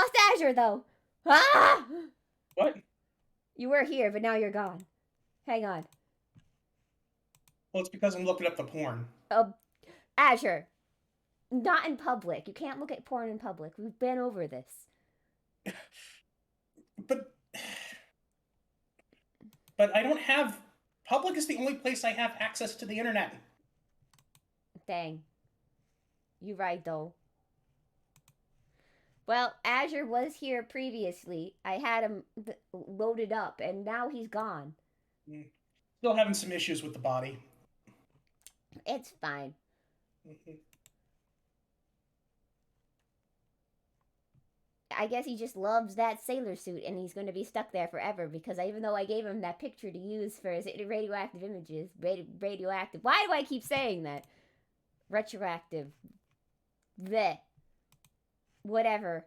lost Azure, though. Ah! What? You were here, but now you're gone. Hang on. Well, it's because I'm looking up the porn. Azure. Not in public. You can't look at porn in public. We've been over this. But but I don't have public is the only place I have access to the internet. Dang. You right, though. Well, Azure was here previously. I had him loaded up, and now he's gone. Still having some issues with the body. It's fine. Mhm. I guess he just loves that sailor suit, and he's going to be stuck there forever because even though I gave him that picture to use for his radioactive images, radioactive. Why do I keep saying that? Retroactive. Bleh. Whatever.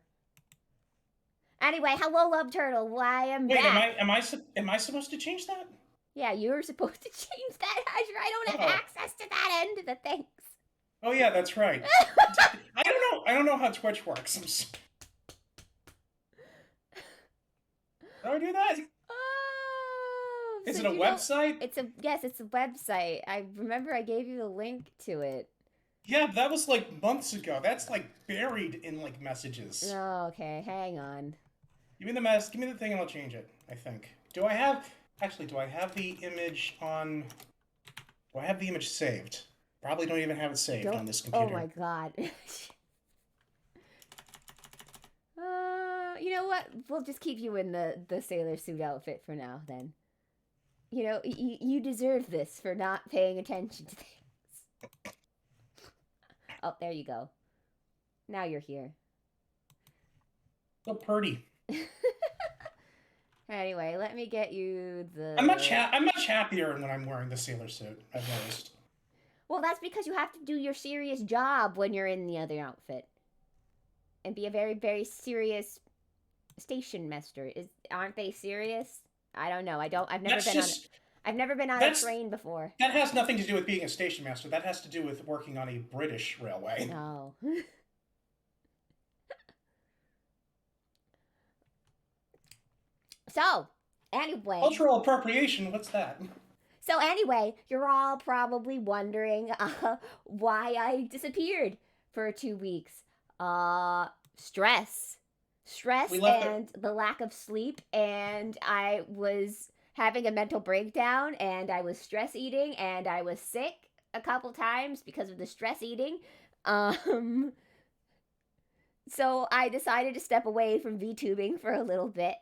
Anyway, hello, Love Turtle. Why am Wait, back. am I supposed to change that? Yeah, you were supposed to change that, Azure. I don't have Oh. access to that end of the things. Oh yeah, that's right. I don't know. I don't know how Twitch works. How do I do that? Oh, Is so it a website? It's a website. I remember I gave you the link to it. Yeah, that was like months ago. That's like buried in like messages. Oh, okay, hang on. Give me the thing and I'll change it, I think. Do I have the image on do I have the image saved? Probably don't even have it saved on this computer. Oh my god. You know what? We'll just keep you in the sailor suit outfit for now, then. You know, you deserve this for not paying attention to things. Oh, there you go. Now you're here. So pretty. Anyway, let me get you the. I'm much happier when I'm wearing the sailor suit, I've noticed. Well, that's because you have to do your serious job when you're in the other outfit. And be a very, very serious station master. Aren't they serious? I don't know. I've never been on a train before. That has nothing to do with being a station master. That has to do with working on a British railway. Oh. So, anyway. Cultural appropriation, what's that? So, anyway, you're all probably wondering why I disappeared for 2 weeks. Stress. And the lack of sleep, and I was having a mental breakdown, and I was stress eating, and I was sick a couple times because of the stress eating. So I decided to step away from VTubing for a little bit.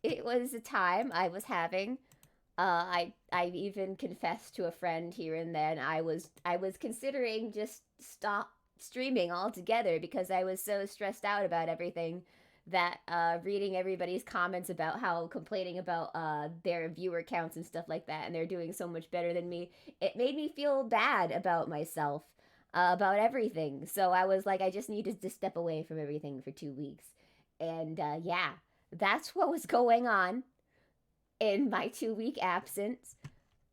It was a time I was having. I even confessed to a friend here and then I was considering just stop streaming altogether because I was so stressed out about everything that reading everybody's comments about how complaining about their viewer counts and stuff like that, and they're doing so much better than me, it made me feel bad about myself, about everything. So I was like, I just needed to step away from everything for 2 weeks. And yeah, that's what was going on in my 2 week absence.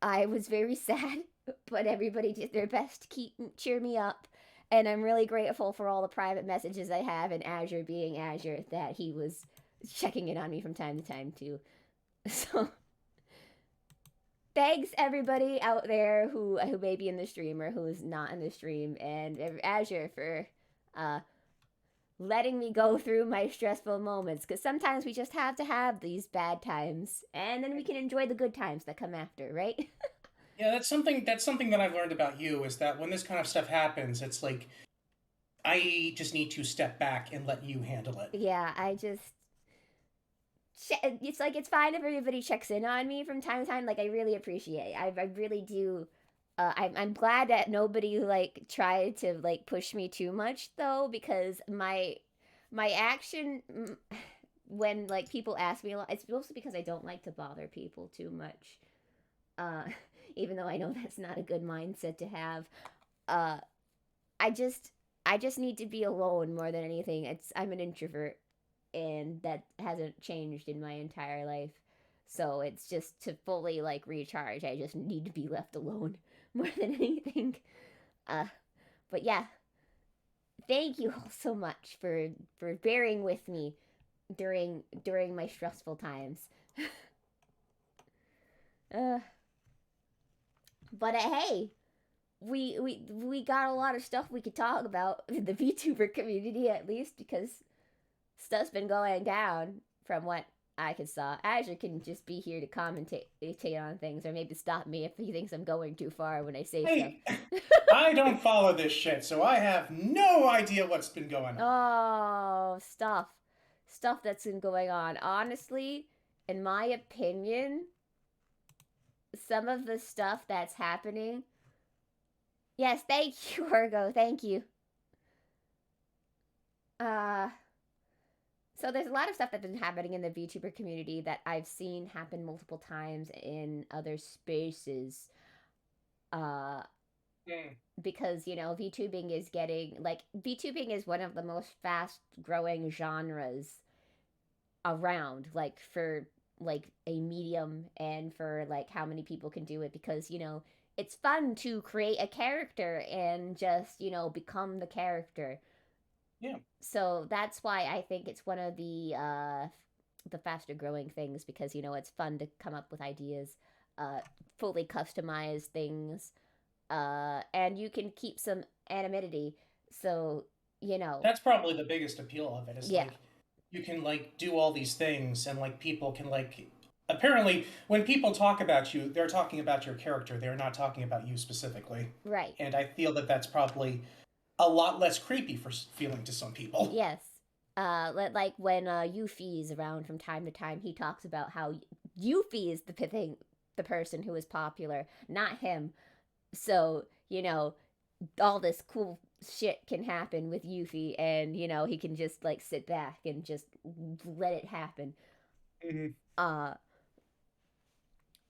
I was very sad, but everybody did their best to cheer me up. And I'm really grateful for all the private messages I have, and Azure being Azure, that he was checking in on me from time to time too. So thanks everybody out there who may be in the stream or who is not in the stream, and Azure for letting me go through my stressful moments, because sometimes we just have to have these bad times, and then we can enjoy the good times that come after, right? Yeah, that's something that I've learned about you, is that when this kind of stuff happens, it's like I just need to step back and let you handle it. Yeah, it's like, it's fine if everybody checks in on me from time to time. Like, I really appreciate it. I really do. I'm glad that nobody like tried to like push me too much though, because my action when like people ask me a lot, it's mostly because I don't like to bother people too much. Even though I know that's not a good mindset to have. I just need to be alone more than anything. I'm an introvert, and that hasn't changed in my entire life. So it's just to fully like recharge, I just need to be left alone more than anything. But yeah, thank you all so much for bearing with me during my stressful times. Uh, but hey, we got a lot of stuff we could talk about in the VTuber community at least because stuff's been going down from what I could saw. Azure can just be here to commentate on things or maybe stop me if he thinks I'm going too far when I say stuff. Hey, I don't follow this shit, so I have no idea what's been going on. Oh, stuff that's been going on. Honestly, in my opinion, some of the stuff that's happening. Yes, thank you, Ergo. Thank you. Uh, so there's a lot of stuff that's been happening in the VTuber community that I've seen happen multiple times in other spaces. Uh, Mm. because VTubing is getting like VTubing is one of the most fast growing genres around, like for like a medium and for like how many people can do it because it's fun to create a character and just become the character. Yeah. So that's why I think it's one of the faster growing things because it's fun to come up with ideas, fully customize things, and you can keep some anonymity. So That's probably the biggest appeal of it. Is yeah, like you can like do all these things, and like people can like. Apparently, when people talk about you, they're talking about your character. They're not talking about you specifically. right. And I feel that that's probably a lot less creepy for feeling to some people. Yes. Like when Yuffie is around from time to time, he talks about how Yuffie is the person who is popular, not him. So all this cool shit can happen with Yuffie, and he can just like sit back and just let it happen. Mm-hmm. Uh,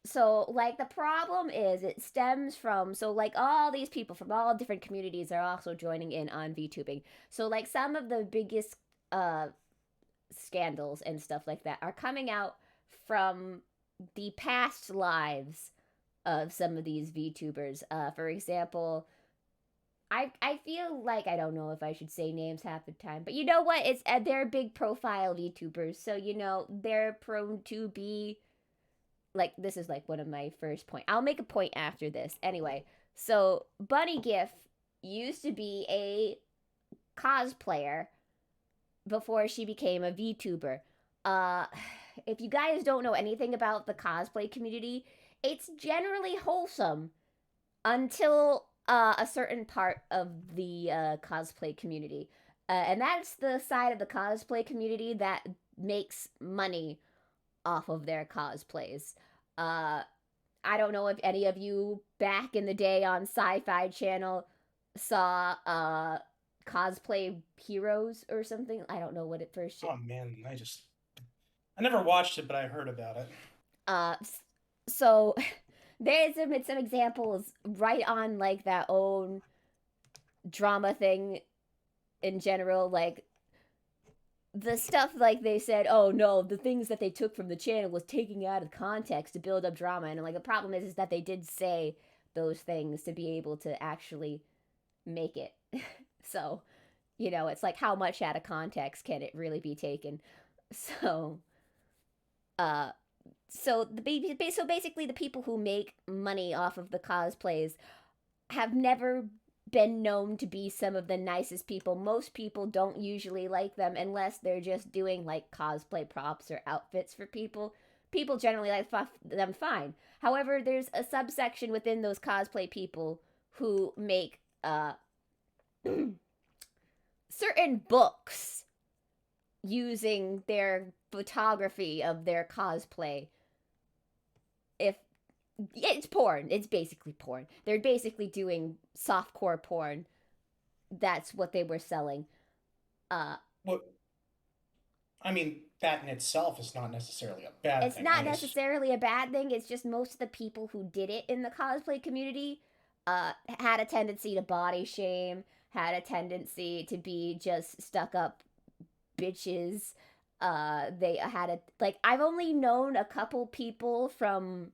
so like the problem is it stems from so like all these people from all different communities are also joining in on VTubing. So like some of the biggest uh scandals and stuff like that are coming out from the past lives of some of these VTubers. For example, I feel like I don't know if I should say names half the time, but you know what? It's they're big profile VTubers, so they're prone to be like this is like one of my first point. I'll make a point after this. Anyway, so Bunny GIF used to be a cosplayer before she became a VTuber. Uh if you guys don't know anything about the cosplay community, it's generally wholesome until a certain part of the cosplay community. And that's the side of the cosplay community that makes money off of their cosplays. Uh, I don't know if any of you back in the day on Sci-Fi Channel saw cosplay heroes or something. I don't know what it first. Oh man, I never watched it, but I heard about it. Uh, so there's some examples right on like that own drama thing in general, like the stuff like they said, oh no, the things that they took from the channel was taking out of context to build up drama, and like the problem is that they did say those things to be able to actually make it. So it's like how much out of context can it really be taken? So uh so basically the people who make money off of the cosplays have never been known to be some of the nicest people. Most people don't usually like them unless they're just doing like cosplay props or outfits for people. People generally like them fine. However, there's a subsection within those cosplay people who make certain books using their photography of their cosplay. If it's porn, it's basically porn. They're basically doing softcore porn. That's what they were selling. What I mean, that in itself is not necessarily a bad It's thing. I not just necessarily a bad thing. It's just most of the people who did it in the cosplay community had a tendency to body shame, had a tendency to be just stuck up bitches. They had a like I've only known a couple people from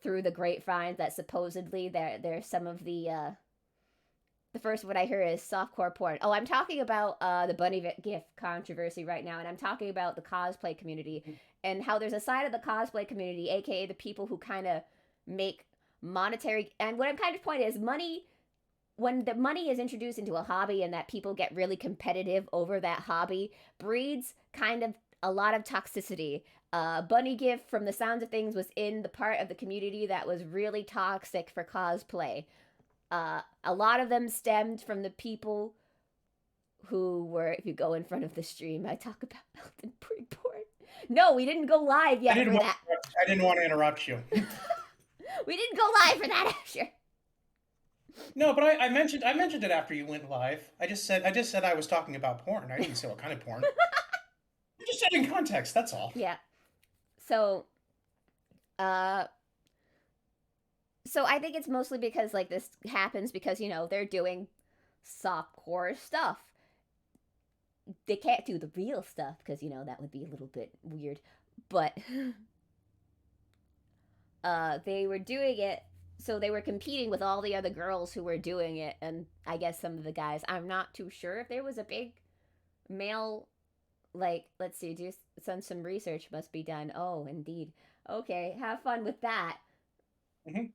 through the grapevines that supposedly they're some of the the first one I hear is softcore porn. Oh, I'm talking about the bunny gif controversy right now, and I'm talking about the cosplay community and how there's a side of the cosplay community, aka the people who kind of make monetary. And what I'm kind of point is money. When the money is introduced into a hobby and that people get really competitive over that hobby, breeds kind of a lot of toxicity. Bunny Gift, from the sounds of things, was in the part of the community that was really toxic for cosplay. A lot of them stemmed from the people who were, if you go in front of the stream, I talk about Elton Prig porn. No, we didn't go live yet for that. I didn't want to interrupt you. We didn't go live for that, Asher. No, but I mentioned it after you went live. I just said I was talking about porn. I didn't say what kind of porn. I just said in context. That's all. Yeah. So, so I think it's mostly because like this happens because they're doing softcore stuff. They can't do the real stuff because that would be a little bit weird, but they were doing it. So they were competing with all the other girls who were doing it, and I guess some of the guys. I'm not too sure if there was a big male, like, let's see, do some research must be done. Oh, indeed. Okay, have fun with that. Mm-hmm.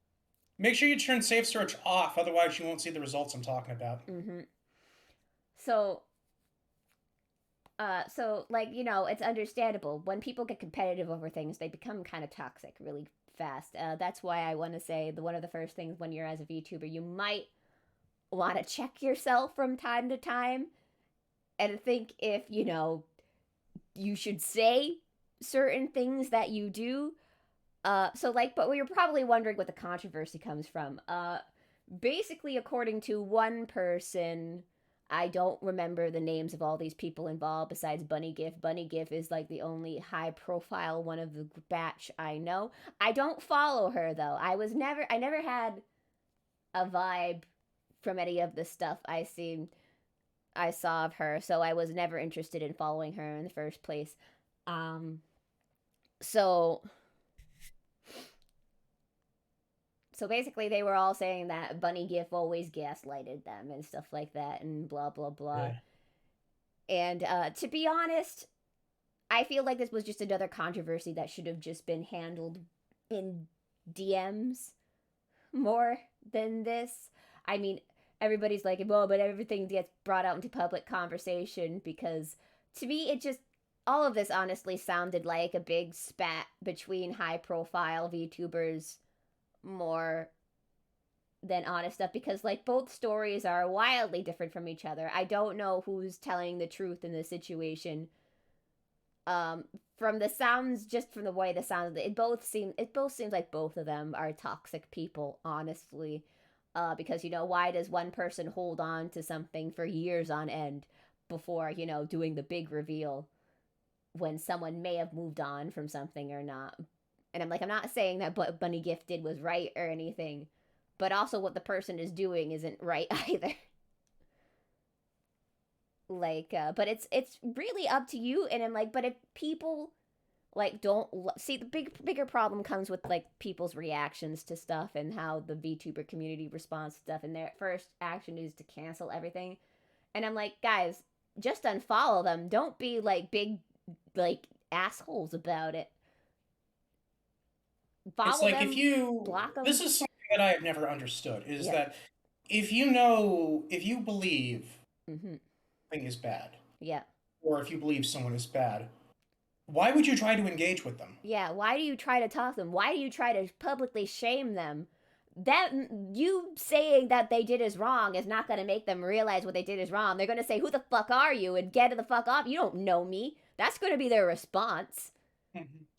Make sure you turn safe search off, otherwise you won't see the results I'm talking about. Mm-hmm. So like, it's understandable. When people get competitive over things, they become kind of toxic really fast. That's why I want to say one of the first things when you're as a VTuber, you might want to check yourself from time to time and think if, you should say certain things that you do. So like, but you're probably wondering what the controversy comes from. Basically, according to one person, I don't remember the names of all these people involved besides Bunny Gif. Bunny Gif is like the only high profile one of the batch I know. I don't follow her though. I never had a vibe from any of the stuff I saw of her, so I was never interested in following her in the first place. So basically, they were all saying that Bunny Gif always gaslighted them and stuff like that, and blah blah blah. Yeah. And to be honest, I feel like this was just another controversy that should have just been handled in DMs more than this. I mean, everybody's like, well, but everything gets brought out into public conversation because, to me, it just, all of this honestly sounded like a big spat between high-profile VTubers more than honest stuff because like both stories are wildly different from each other. I don't know who's telling the truth in this situation. From the sounds, just from the way the sounds, it both seems like both of them are toxic people, honestly. Because why does one person hold on to something for years on end before doing the big reveal when someone may have moved on from something or not? And I'm not saying that what Bunny Gift did was right or anything, but also what the person is doing isn't right either. Like, but it's really up to you. And I'm like, but if people like don't see, the bigger problem comes with like people's reactions to stuff and how the VTuber community responds to stuff, and their first action is to cancel everything. And I'm like, guys, just unfollow them. Don't be like big like assholes about it. Follow it's like them, if you block them. This is something that I have never understood is that if you believe something is bad, or if you believe someone is bad, why would you try to engage with them? Yeah, why do you try to talk to them? Why do you try to publicly shame them? That you saying that they did is wrong is not going to make them realize what they did is wrong. They're going to say, "Who the fuck are you?" and get the fuck off. You don't know me. That's going to be their response.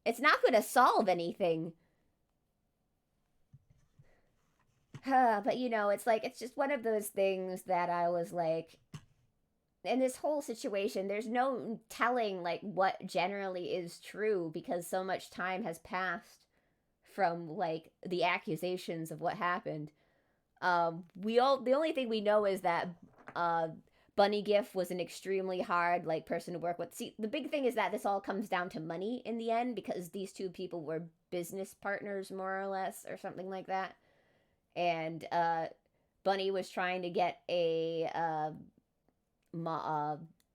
It's not going to solve anything. But it's like, it's just one of those things that I was like, in this whole situation, there's no telling like what generally is true because so much time has passed from like the accusations of what happened. The only thing we know is that Bunny Gif was an extremely hard like person to work with. See, the big thing is that this all comes down to money in the end because these two people were business partners more or less or something like that. And Bunny was trying to get a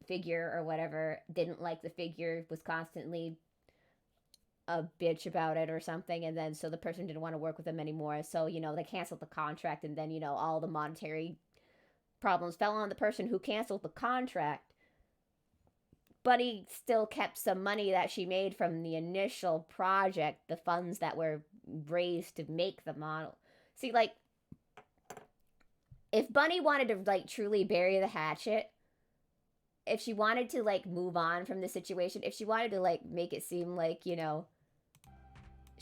figure or whatever, didn't like the figure, was constantly a bitch about it or something, and then so the person didn't want to work with them anymore, so they canceled the contract, and then all the monetary problems fell on the person who canceled the contract. Bunny still kept some money that she made from the initial project, the funds that were raised to make the model. See, like, if Bunny wanted to, like, truly bury the hatchet, if she wanted to, like, move on from the situation, if she wanted to, like, make it seem like,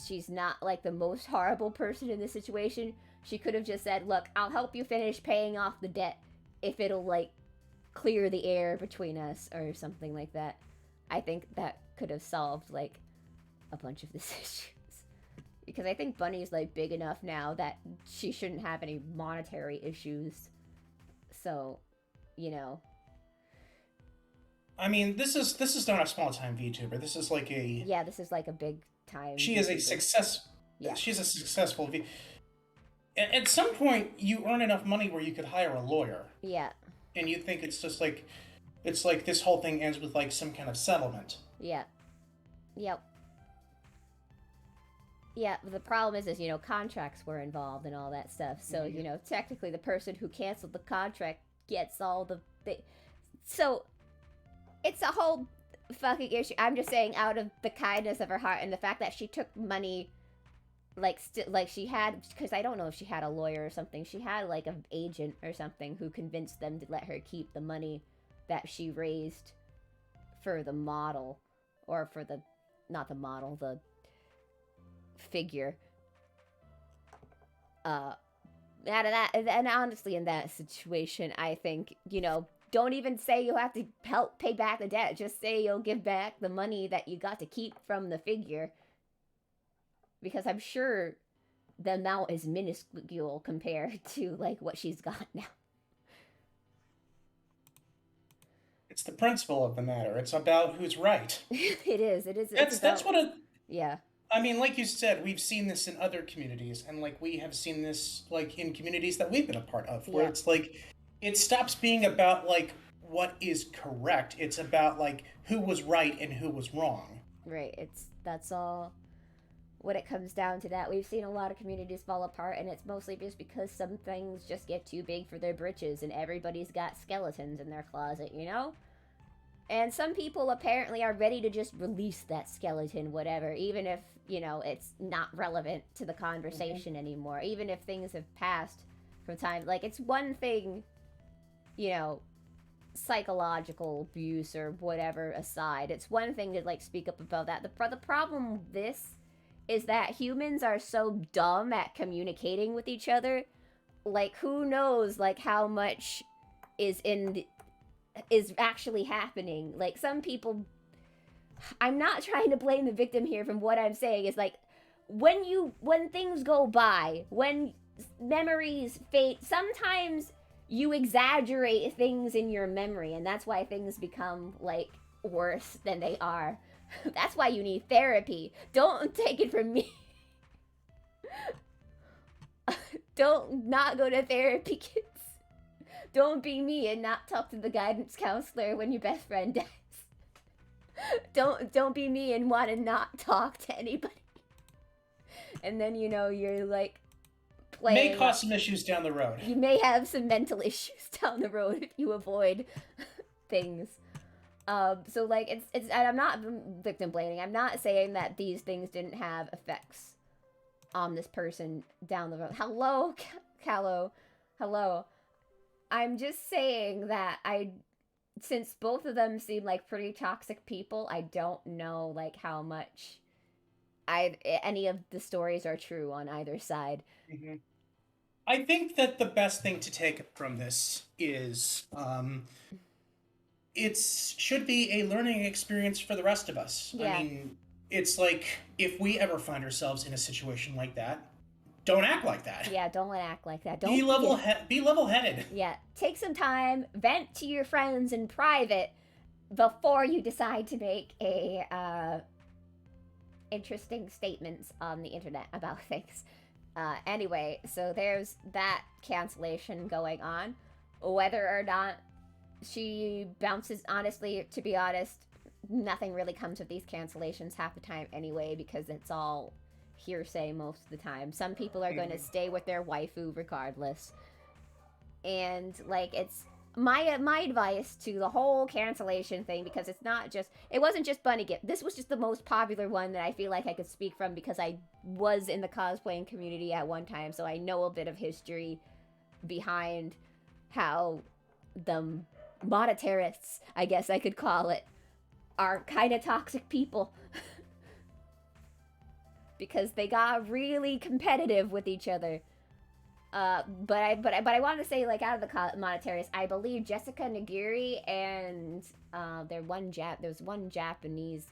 she's not, like, the most horrible person in this situation, she could have just said, look, I'll help you finish paying off the debt if it'll, like, clear the air between us or something like that. I think that could have solved, like, a bunch of this issues. Because I think Bunny's, like, big enough now that she shouldn't have any monetary issues. So, I mean, this is not a small-time VTuber. This is like a... Yeah, this is like a big-time She is a success... Yeah. She's a successful At some point, you earn enough money where you could hire a lawyer. Yeah. And you think it's just like... It's like this whole thing ends with, like, some kind of settlement. Yeah. Yep. Yeah, but the problem is, contracts were involved and all that stuff. So, technically the person who canceled the contract gets all the... So, it's a whole fucking issue. I'm just saying, out of the kindness of her heart and the fact that she took money, like she had... Because I don't know if she had a lawyer or something. She had, like, an agent or something who convinced them to let her keep the money that she raised for the model. Or for the... Not the model, the... figure. Out of that, and honestly, in that situation, I think, don't even say you'll have to help pay back the debt. Just say you'll give back the money that you got to keep from the figure. Because I'm sure the amount is minuscule compared to, like, what she's got now. It's the principle of the matter. It's about who's right. It is. That's what it... Yeah. I mean, like you said, we've seen this in other communities, and, like, we have seen this, like, in communities that we've been a part of, where it's, like, it stops being about, like, what is correct. It's about, like, who was right and who was wrong. Right. That's all when it comes down to that. We've seen a lot of communities fall apart, and it's mostly just because some things just get too big for their britches, and everybody's got skeletons in their closet, And some people apparently are ready to just release that skeleton, whatever, even if, it's not relevant to the conversation anymore. Even if things have passed from time. Like, it's one thing, psychological abuse or whatever aside. It's one thing to, like, speak up about that. The problem with this is that humans are so dumb at communicating with each other. Like, who knows, like, how much is actually happening. Like, some people... I'm not trying to blame the victim here. From what I'm saying is, like, when things go by, when memories fade, sometimes you exaggerate things in your memory, and that's why things become, like, worse than they are. That's why you need therapy. Don't take it from me. Don't not go to therapy, kids. Don't be me and not talk to the guidance counselor when your best friend dies. Don't be me and want to not talk to anybody. And then, you're, like, playing... May cause some issues down the road. You may have some mental issues down the road if you avoid things. So, like, it's and I'm not victim blaming. I'm not saying that these things didn't have effects on this person down the road. Hello, Callow. Hello. I'm just saying that since both of them seem like pretty toxic people, I don't know, like, how much any of the stories are true on either side. Mm-hmm. I think that the best thing to take from this is it should be a learning experience for the rest of us. Yeah. I mean, it's like, if we ever find ourselves in a situation like that, don't act like that. Yeah, don't act like that. Be level-headed. Yeah, take some time, vent to your friends in private before you decide to make interesting statements on the internet about things. Anyway, so there's that cancellation going on. Whether or not she bounces, honestly, to be honest, nothing really comes of these cancellations half the time anyway, because it's all hearsay most of the time. Some people are going to stay with their waifu regardless. And, like, it's my advice to the whole cancellation thing, because it wasn't just Bunny Gift. This was just the most popular one that I feel like I could speak from, because I was in the cosplaying community at one time, so I know a bit of history behind how the monetarists, I guess I could call it, are kind of toxic people. Because they got really competitive with each other. But I want to say, like, out of the monetarists, I believe Jessica Nagiri and there's one Japanese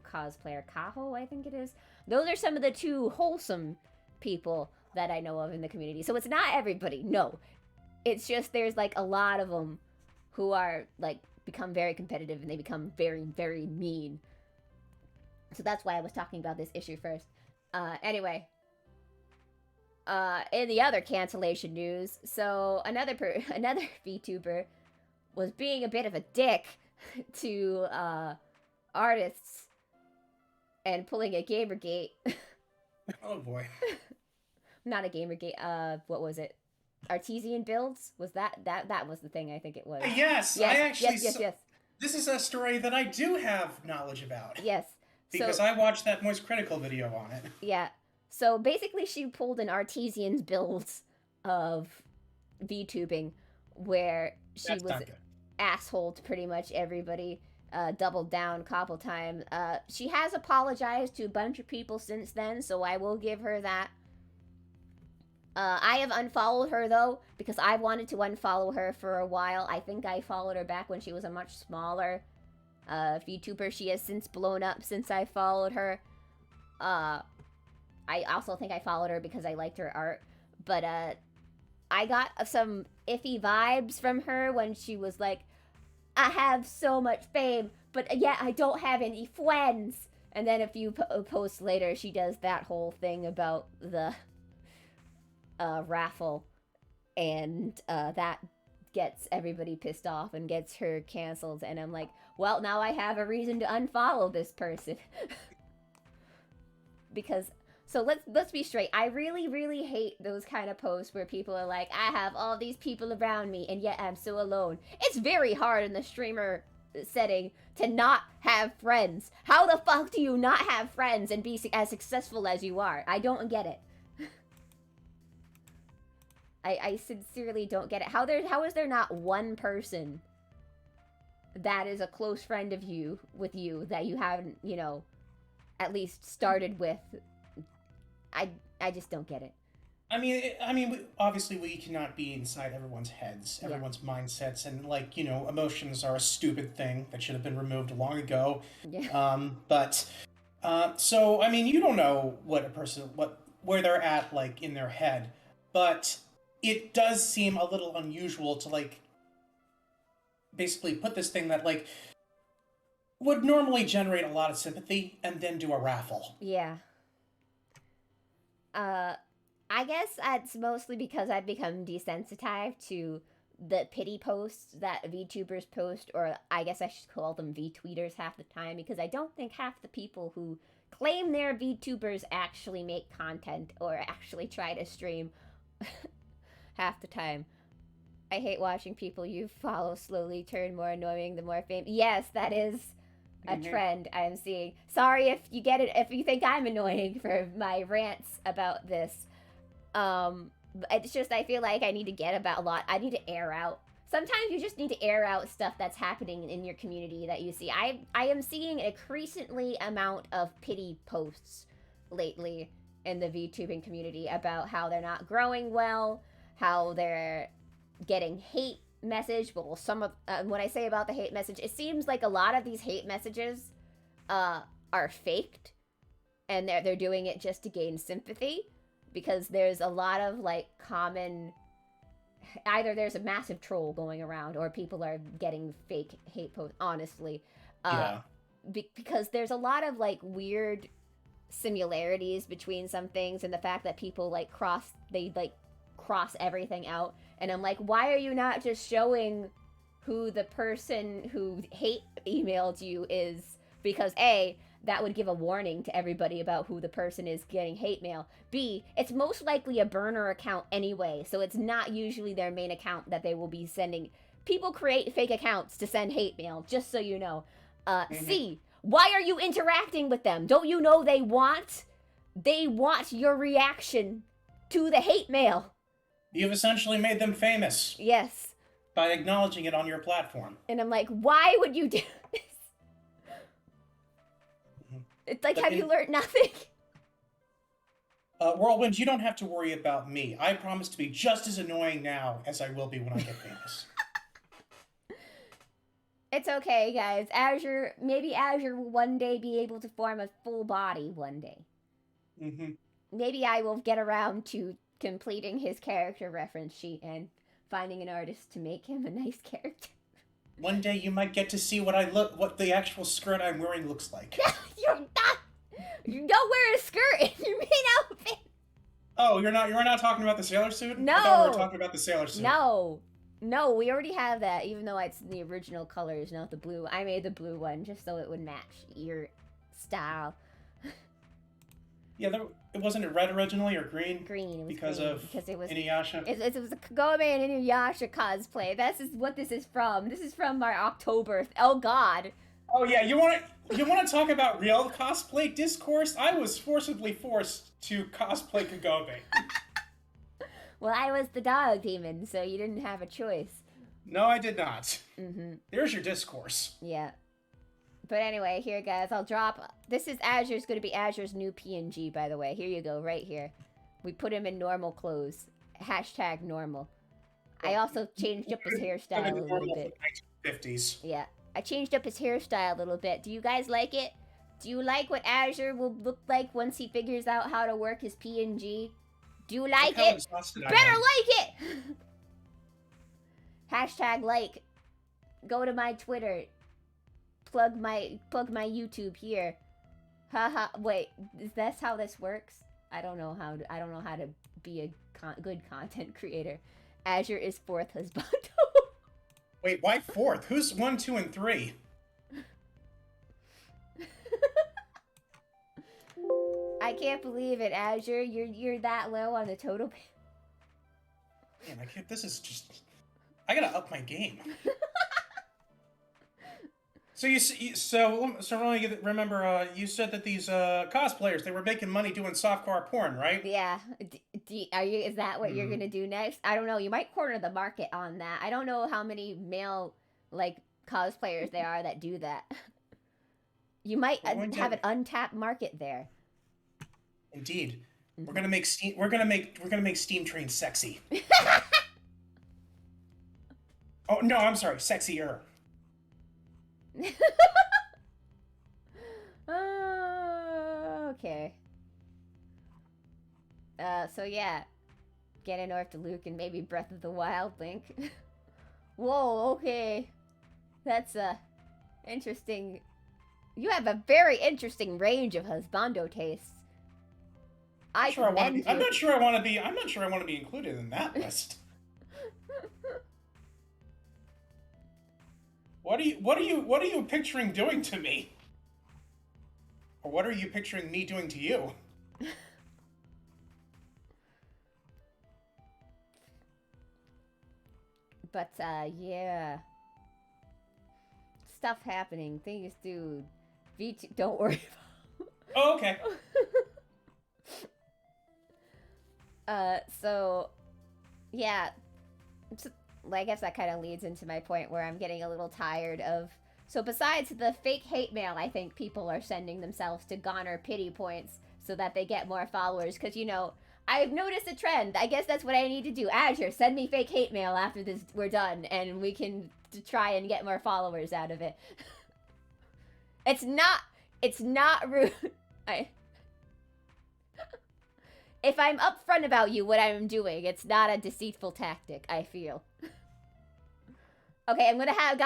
cosplayer, Kaho, I think it is. Those are some of the two wholesome people that I know of in the community. So it's not everybody, no. It's just there's, like, a lot of them who are, like, become very competitive, and they become very, very mean. So that's why I was talking about this issue first. Anyway. In the other cancellation news, so another VTuber was being a bit of a dick to artists and pulling a Gamergate. Oh boy. Not a Gamergate. What was it? Artesian builds? Was that was the thing? I think it was. Yes. I actually. Yes. This is a story that I do have knowledge about. Yes. Because I watched that Moist Critical video on it. Yeah. So basically, she pulled an Artesian's builds of VTubing, where she was asshole to pretty much everybody, doubled down a couple times. She has apologized to a bunch of people since then, so I will give her that. I have unfollowed her, though, because I wanted to unfollow her for a while. I think I followed her back when she was a much smaller VTuber. She has since blown up since I followed her. I also think I followed her because I liked her art. But I got some iffy vibes from her when she was like, I have so much fame, but yet I don't have any friends. And then a few posts later, she does that whole thing about the raffle. And that gets everybody pissed off and gets her canceled. And I'm like, well, now I have a reason to unfollow this person. Because... So let's be straight. I really, really hate those kind of posts where people are like, I have all these people around me, and yet I'm so alone. It's very hard in the streamer setting to not have friends. How the fuck do you not have friends and be as successful as you are? I don't get it. I sincerely don't get it. How is there not one person that is a close friend of you that you haven't, at least started with? I just don't get it. I mean, obviously we cannot be inside everyone's heads, everyone's mindsets, and emotions are a stupid thing that should have been removed long ago. Yeah. So I mean, you don't know what a person, where they're at, like, in their head, but it does seem a little unusual to, like, basically put this thing that, like, would normally generate a lot of sympathy and then do a raffle. Yeah. I guess that's mostly because I've become desensitized to the pity posts that VTubers post, or I guess I should call them VTweeters half the time, because I don't think half the people who claim they're VTubers actually make content or actually try to stream half the time. I hate watching people you follow slowly turn more annoying the more famous. Yes, that is a trend I am seeing. Sorry if you get it, if you think I'm annoying for my rants about this. It's just, I feel like I need to get about a lot. I need to air out. Sometimes you just need to air out stuff that's happening in your community that you see. I am seeing an increasingly amount of pity posts lately in the VTubing community about how they're not growing well, how they're getting hate message. Well, some of what I say about the hate message, it seems like a lot of these hate messages are faked, and they're doing it just to gain sympathy, because there's a lot of, like, common, either there's a massive troll going around or people are getting fake hate posts, honestly. Because there's a lot of, like, weird similarities between some things, and the fact that people like cross everything out. And I'm like, why are you not just showing who the person who hate emailed you is? Because A, that would give a warning to everybody about who the person is getting hate mail. B, it's most likely a burner account anyway, so it's not usually their main account that they will be sending. People create fake accounts to send hate mail, just so you know. C, why are you interacting with them? Don't you know they want your reaction to the hate mail? You've essentially made them famous. Yes. By acknowledging it on your platform. And I'm like, why would you do this? It's like, have you learned nothing? Whirlwind, you don't have to worry about me. I promise to be just as annoying now as I will be when I get famous. It's okay, guys. Maybe Azure will one day be able to form a full body one day. Maybe I will get around to completing his character reference sheet and finding an artist to make him a nice character. One day you might get to see what the actual skirt I'm wearing looks like. You don't wear a skirt in your main outfit. Oh, you're not talking about the sailor suit? No. I thought we were talking about the sailor suit. No, we already have that, even though it's the original colors, not the blue. I made the blue one just so it would match your style. Yeah, it wasn't red originally or green? Green. It was because it was Inuyasha? It was a Kagome and Inuyasha cosplay. This is what this is from. This is from our October. Oh, God. Oh, yeah, you want to talk about real cosplay discourse? I was forcibly forced to cosplay Kagome. Well, I was the dog demon, so you didn't have a choice. No, I did not. There's your discourse. Yeah. But anyway, here, guys, I'll drop... This is Azure's going to be Azure's new PNG, by the way. Here you go, right here. We put him in normal clothes. # normal. I also changed up his hairstyle a little bit. 1950s. Yeah. I changed up his hairstyle a little bit. Do you guys like it? Do you like what Azure will look like once he figures out how to work his PNG? Do you like it? Better like it! # like. Go to my Twitter. Plug my YouTube here. Haha. Wait, is that how this works? I don't know how to be a good content creator. Azure is 4th husband. Wait, why 4th? Who's 1, 2, and 3? I can't believe it, Azure. You're that low on the totem. Man, this is just... I gotta up my game. So really, remember, you said that these cosplayers, they were making money doing softcore porn, right? Yeah. Is that what you're gonna do next? I don't know. You might corner the market on that. I don't know how many male cosplayers there are that do that. You might have an untapped market there. Indeed. We're gonna make Steam Train sexy. Oh no, I'm sorry, sexier. Okay. So yeah. Ganondorf to Luke and maybe Breath of the Wild Link. Whoa, okay. That's, interesting. You have a very interesting range of husbando tastes. I'm not sure I want to be included in that list. What are you picturing doing to me? Or what are you picturing me doing to you? But, yeah. Stuff happening. Things, dude. V2, don't worry about it. Oh, okay. So, yeah. I guess that kind of leads into my point where I'm getting a little tired of... So besides the fake hate mail, I think people are sending themselves to garner pity points so that they get more followers. Because, I've noticed a trend. I guess that's what I need to do. Azure, send me fake hate mail after this we're done, and we can try and get more followers out of it. It's not rude. If I'm upfront about what I'm doing, it's not a deceitful tactic, I feel. Okay, I'm gonna have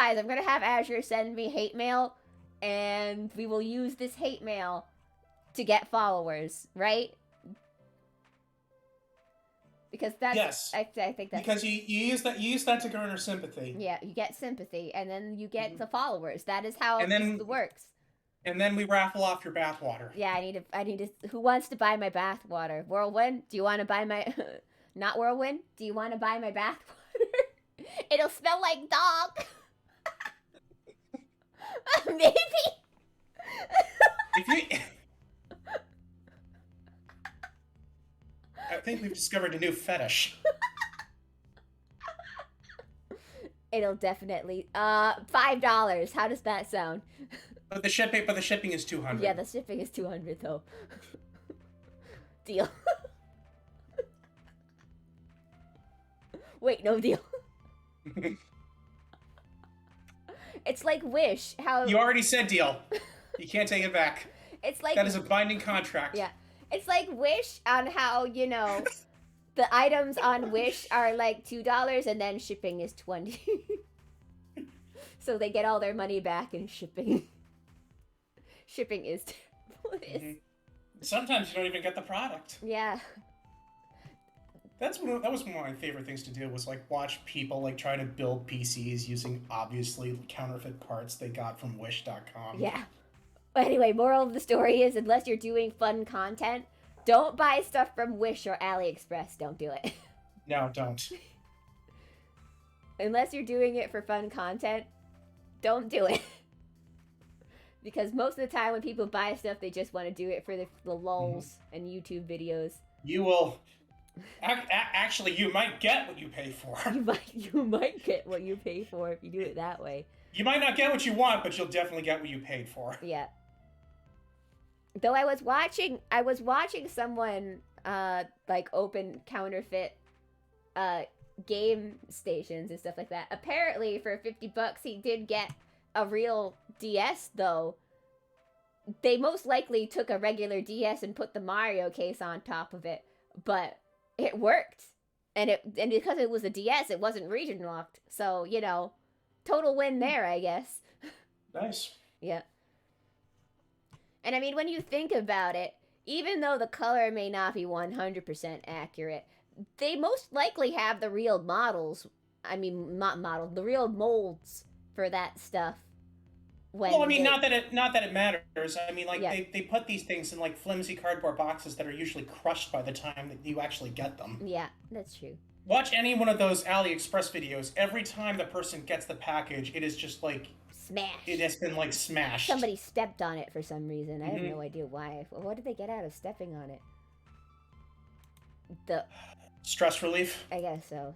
Azure send me hate mail, and we will use this hate mail to get followers, right? Because that's yes. I think that's because you use that to garner sympathy. Yeah, you get sympathy, and then you get the followers. That is how this works. And then we raffle off your bathwater. Yeah, I need to. Who wants to buy my bathwater? Whirlwind, do you want to buy my? Not Whirlwind. Do you want to buy my bathwater? It'll smell like dog. Maybe. If you. I think we've discovered a new fetish. It'll definitely $5. How does that sound? But the shipping is $200. Yeah, the shipping is $200 though. Deal. Wait, no deal. It's like Wish. How you already said deal. You can't take it back. It's like that is a binding contract. Yeah. It's like Wish on how, you know, the items on Wish are like $2 and then shipping is $20. So they get all their money back and shipping. Shipping is terrible. Mm-hmm. Sometimes you don't even get the product. Yeah. That was one of my favorite things to do, was like watch people like try to build PCs using obviously counterfeit parts they got from Wish.com. Yeah. Anyway, moral of the story is, unless you're doing fun content, don't buy stuff from Wish or AliExpress. Don't do it. No, don't. Unless you're doing it for fun content, don't do it. Because most of the time when people buy stuff, they just want to do it for the lulz and YouTube videos. You will... Actually, you might get what you pay for. You might get what you pay for if you do it that way. You might not get what you want, but you'll definitely get what you paid for. Yeah. Though I was watching someone like open counterfeit game stations and stuff like that. Apparently, for $50, he did get a real DS. Though they most likely took a regular DS and put the Mario case on top of it, but it worked, and because it was a DS, it wasn't region locked. So, you know, total win there, I guess. Nice. Yeah. And I mean, when you think about it, even though the color may not be 100% accurate, they most likely have the real models. I mean, not models, the real molds for that stuff. Well, I mean, not that it matters. I mean, like, yeah. they put these things in like flimsy cardboard boxes that are usually crushed by the time that you actually get them. Yeah, that's true. Watch any one of those AliExpress videos. Every time the person gets the package, it is just like smashed. It has been like smashed. Somebody stepped on it for some reason. I have no idea why. What did they get out of stepping on it? The stress relief. I guess so.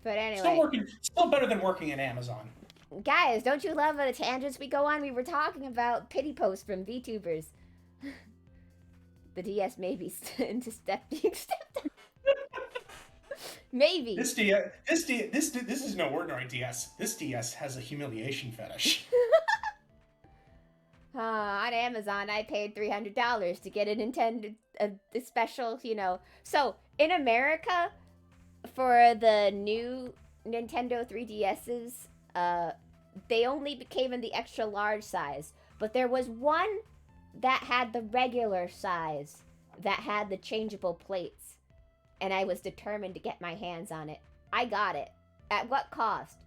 But anyway, still better than working at Amazon. Guys, don't you love the tangents we go on? We were talking about pity posts from VTubers. The DS may be being stepped on. Maybe. This is no ordinary DS. This DS has a humiliation fetish. On Amazon, I paid $300 to get a Nintendo, a special, you know. So, in America, for the new Nintendo 3DSs, they only came in the extra large size. But there was one that had the regular size, that had the changeable plates. And I was determined to get my hands on it. I got it. At what cost?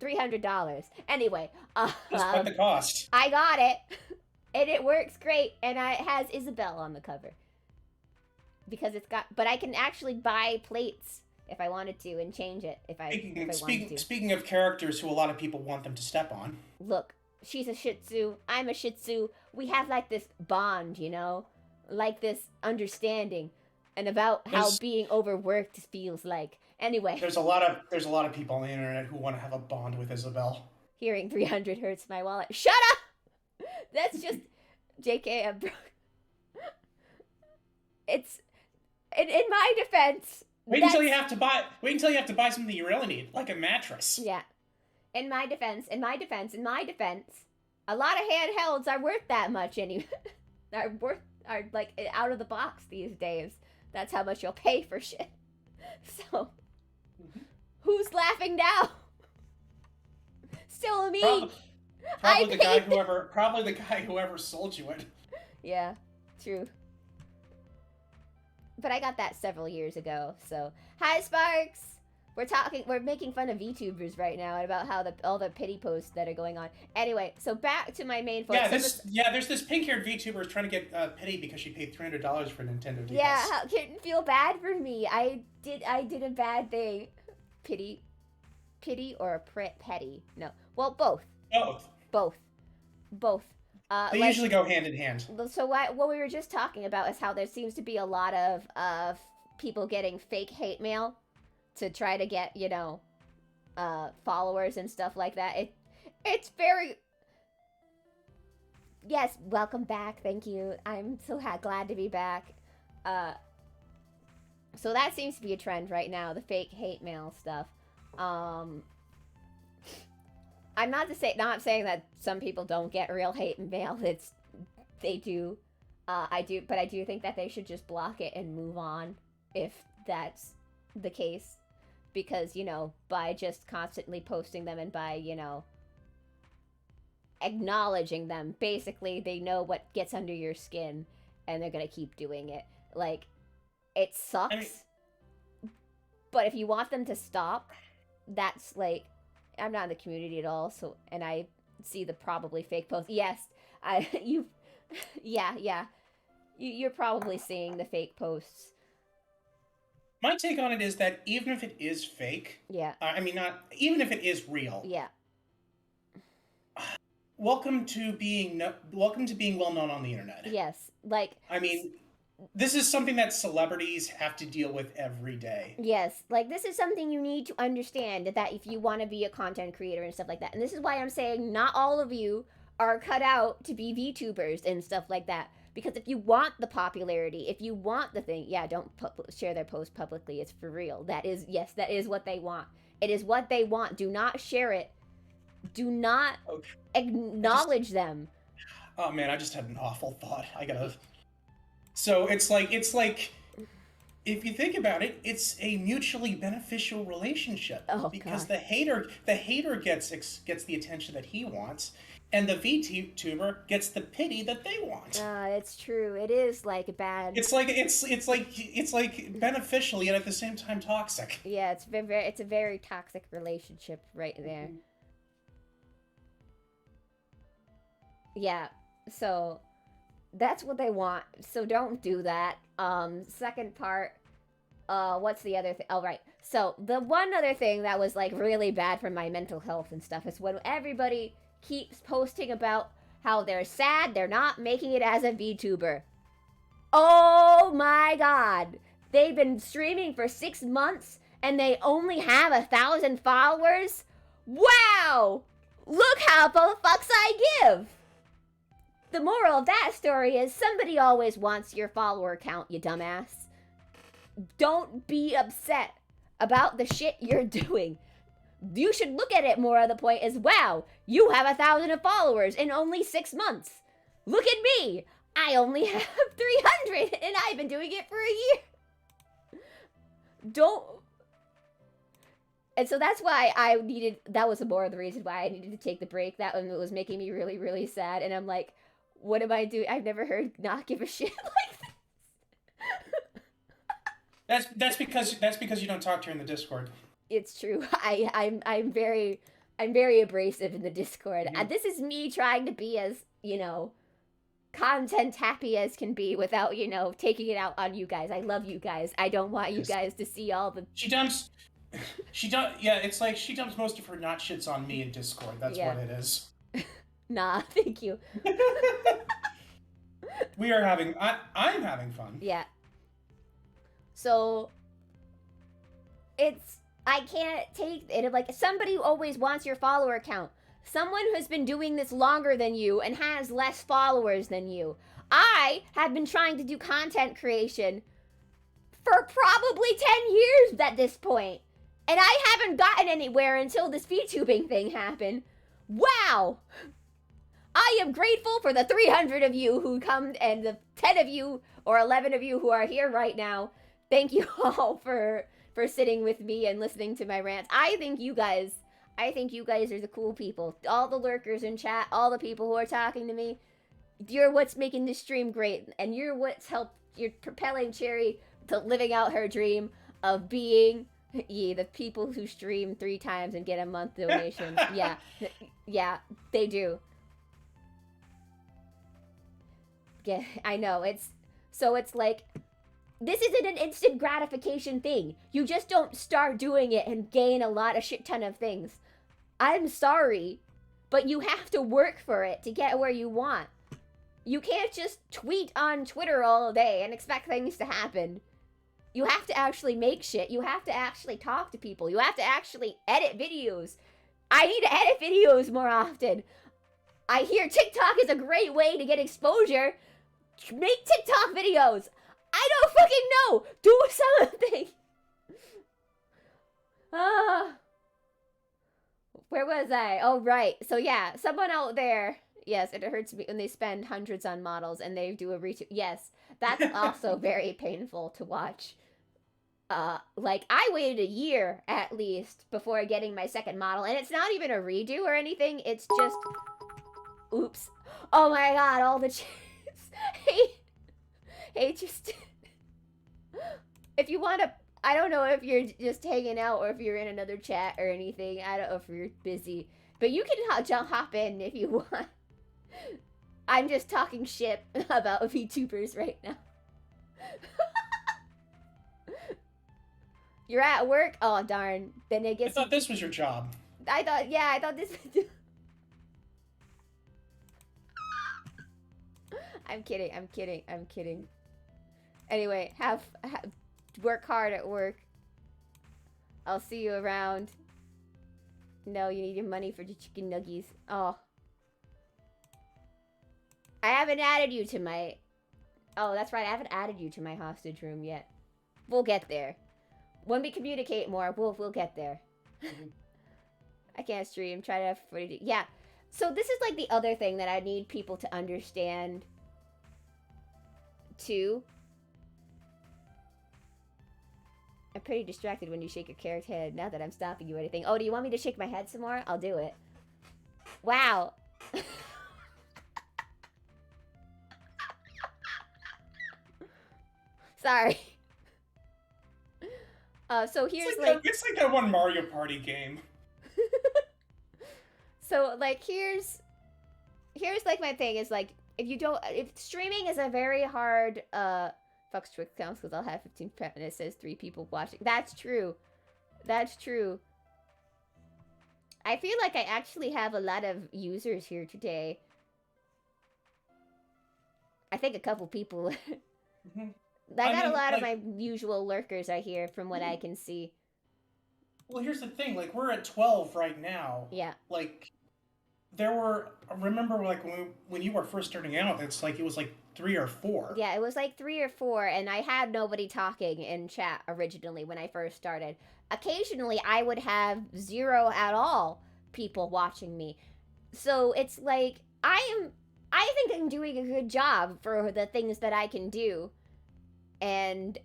$300. Anyway, that's quite the cost. I got it. And it works great. And it has Isabelle on the cover. Because it's got... But I can actually buy plates if I wanted to and change it if I wanted to. Speaking of characters who a lot of people want them to step on. Look, she's a Shih Tzu. I'm a Shih Tzu. We have like this bond, you know? Like this understanding. And about how being overworked feels like. Anyway. There's a lot of people on the internet who want to have a bond with Isabelle. Hearing 300 hurts my wallet. Shut up! That's just... JK, I'm broke. It's... In my defense... Wait until you have to buy something you really need, like a mattress. Yeah. In my defense, a lot of handhelds are worth that much anyway. Are like out of the box these days. That's how much you'll pay for shit. So, who's laughing now? Still me. Probably the guy whoever sold you it. Yeah, true. But I got that several years ago. So, hi Sparks. We're making fun of VTubers right now about how all the pity posts that are going on. Anyway, so back to my main point. There's this pink-haired VTuber trying to get pity because she paid $300 for Nintendo DS. Yeah, couldn't feel bad for me. I did a bad thing. Pity or petty? No. Well, both. Both. They usually go hand in hand. So what we were just talking about is how there seems to be a lot of people getting fake hate mail to try to get, followers and stuff like that. It's very... Yes, welcome back. Thank you. I'm so glad to be back. So that seems to be a trend right now, the fake hate mail stuff. I'm not saying that some people don't get real hate mail. They do. I do think that they should just block it and move on if that's the case. Because, by just constantly posting them and by, acknowledging them, basically they know what gets under your skin and they're gonna keep doing it. Like, it sucks. But if you want them to stop, that's like, I'm not in the community at all, so, and I see the probably fake posts. Yes, you're probably seeing the fake posts. My take on it is that even if it is fake, even if it is real, welcome to being well known on the internet. Yes, this is something that celebrities have to deal with every day. Yes, this is something you need to understand, that if you want to be a content creator and stuff like that. And this is why I'm saying not all of you are cut out to be VTubers and stuff like that. Because if you want the popularity, if you want the thing, don't share their post publicly. It's for real. That is what they want. It is what they want. Do not share it. Do not acknowledge them. Oh man, I just had an awful thought. So it's like if you think about it, it's a mutually beneficial relationship. Because God. the hater gets the attention that he wants, and the VTuber gets the pity that they want. It's true. It is like bad. It's like beneficial yet at the same time toxic. Yeah, it's a very toxic relationship right there. Mm-hmm. Yeah. So that's what they want. So don't do that. Second part, what's the other thing? Oh, right. So the one other thing that was really bad for my mental health and stuff is when everybody keeps posting about how they're sad they're not making it as a VTuber. Oh my God. They've been streaming for 6 months and they only have 1,000 followers? Wow! Look how the fucks I give! The moral of that story is somebody always wants your follower count, you dumbass. Don't be upset about the shit you're doing. You should look at it more of the point as, wow, you have 1,000 followers in only 6 months. Look at me. I only have 300 and I've been doing it for a year. And so that's why that was more of the reason why I needed to take the break. That one was making me really, really sad. And I'm like, what am I doing? I've never heard not give a shit like this. That's because you don't talk to her in the Discord. It's true. I'm very abrasive in the Discord. Mm-hmm. This is me trying to be as, content happy as can be without, taking it out on you guys. I love you guys. I don't want you guys to see all the... It's like she dumps most of her not shits on me in Discord. That's what it is. Nah, thank you. I'm having fun. Yeah. So, I can't take it. Somebody always wants your follower count. Someone who's been doing this longer than you and has less followers than you. I have been trying to do content creation for probably 10 years at this point. And I haven't gotten anywhere until this VTubing thing happened. Wow! I am grateful for the 300 of you who come and the 10 of you or 11 of you who are here right now. Thank you all for sitting with me and listening to my rants. I think you guys I think you guys are the cool people. All the lurkers in chat, all the people who are talking to me. You're what's making this stream great, and you're what's helped. You're propelling Cherry to living out her dream of being the people who stream 3 times and get a month donation. Yeah, they do. Yeah, I know. It's like, this isn't an instant gratification thing. You just don't start doing it and gain a lot of shit ton of things. I'm sorry, but you have to work for it to get where you want. You can't just tweet on Twitter all day and expect things to happen. You have to actually make shit. You have to actually talk to people. You have to actually edit videos. I need to edit videos more often. I hear TikTok is a great way to get exposure. Make TikTok videos. I don't fucking know. Do something. Where was I? Oh, right. So yeah, someone out there. Yes, it hurts me when they spend hundreds on models and they do a retweet. Yes, that's also very painful to watch. Like, I waited a year at least before getting my second model, and it's not even a redo or anything. It's just, oops. Oh my god, all the chairs. Hey, just, if you want to, I don't know if you're just hanging out or if you're in another chat or anything. I don't know if you're busy, but you can hop in if you want. I'm just talking shit about VTubers right now. You're at work? Oh, darn. Then I guess... I thought this was your job. I thought this was... I'm kidding. Anyway, work hard at work. I'll see you around. No, you need your money for the chicken nuggies. Oh. I haven't added you to my... Oh, that's right. I haven't added you to my hostage room yet. We'll get there. When we communicate more, we'll get there. I can't stream. Try to have footage. Yeah. So this is like the other thing that I need people to understand too. I'm pretty distracted when you shake your carrot head. Not that I'm stopping you or anything. Oh, do you want me to shake my head some more? I'll do it. Wow. Sorry. So here's it's like that one Mario Party game. So like here's like my thing is like, if streaming is a very hard fuck Twitch counts because I'll have 15 prep and it says 3 people watching. That's true. I feel like I actually have a lot of users here today. I think a couple people. I got a lot of my usual lurkers I hear from what I can see. Well, here's the thing. Like, we're at 12 right now. Yeah. Like, there were... Remember, like, when you were first starting out, it was like 3 or 4. Yeah, it was like 3 or 4, and I had nobody talking in chat originally when I first started. Occasionally, I would have 0 at all people watching me. So it's like, I think I'm doing a good job for the things that I can do. And,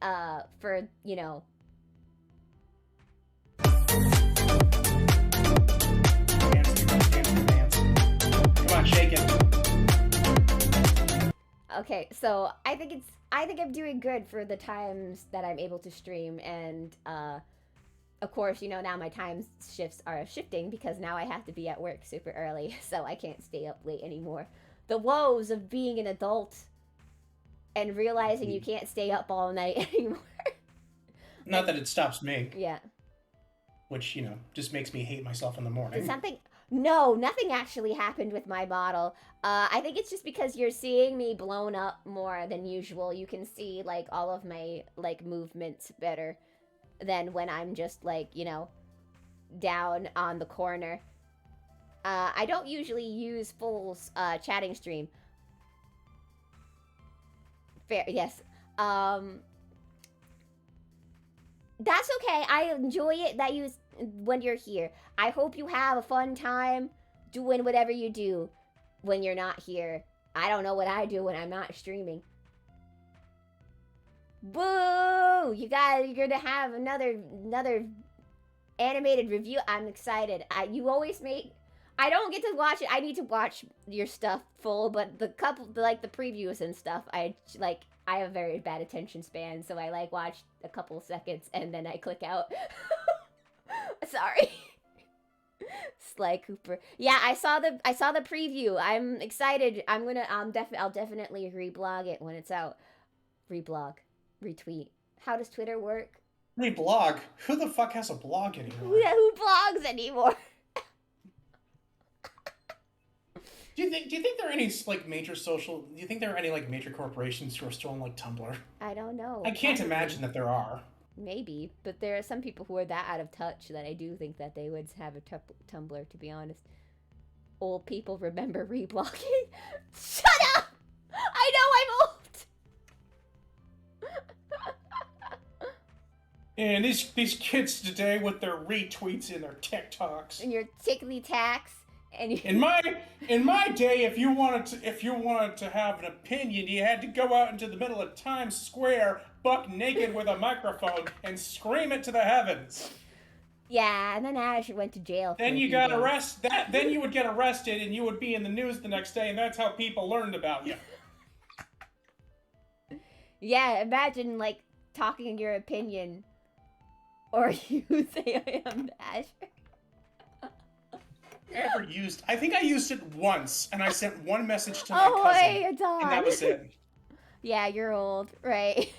for, you know... Dance. Come on, shake it. Okay, so I think I'm doing good for the times that I'm able to stream, and, of course, you know, now my time shifts are shifting because now I have to be at work super early, so I can't stay up late anymore. The woes of being an adult... and realizing you can't stay up all night anymore. Not that it stops me. Yeah. Which, you know, just makes me hate myself in the morning. No, nothing actually happened with my model. I think it's just because you're seeing me blown up more than usual. You can see, like, all of my, like, movements better than when I'm just, like, you know, down on the corner. I don't usually use full chatting stream. Fair, yes. That's okay. I enjoy it when you're here. I hope you have a fun time doing whatever you do when you're not here. I don't know what I do when I'm not streaming. Boo! You're gonna have another animated review. I'm excited. You always make. I don't get to watch it. I need to watch your stuff full, but the previews and stuff, I have a very bad attention span, so I watch a couple seconds and then I click out. Sorry. Sly Cooper. Yeah, I saw the preview. I'm excited. I'll definitely reblog it when it's out. Reblog, retweet. How does Twitter work? Reblog? Who the fuck has a blog anymore? Who blogs anymore? Do you think there are any major social? Do you think there are any major corporations who are still on Tumblr? I don't know. I can't imagine that there are. Maybe, but there are some people who are that out of touch that I do think that they would have a Tumblr. To be honest, old people remember reblogging. Shut up! I know I'm old. And these kids today with their retweets and their TikToks and your tickly tacks. And in my day, if you wanted to have an opinion, you had to go out into the middle of Times Square, buck naked with a microphone, and scream it to the heavens. Yeah, and then Ash went to jail. Then you got arrested. Then you would get arrested, and you would be in the news the next day, and that's how people learned about you. Yeah, imagine talking your opinion, or you say I am Ash. Ever used? I think I used it once, and I sent one message to my cousin, and that was it. Yeah, you're old, right?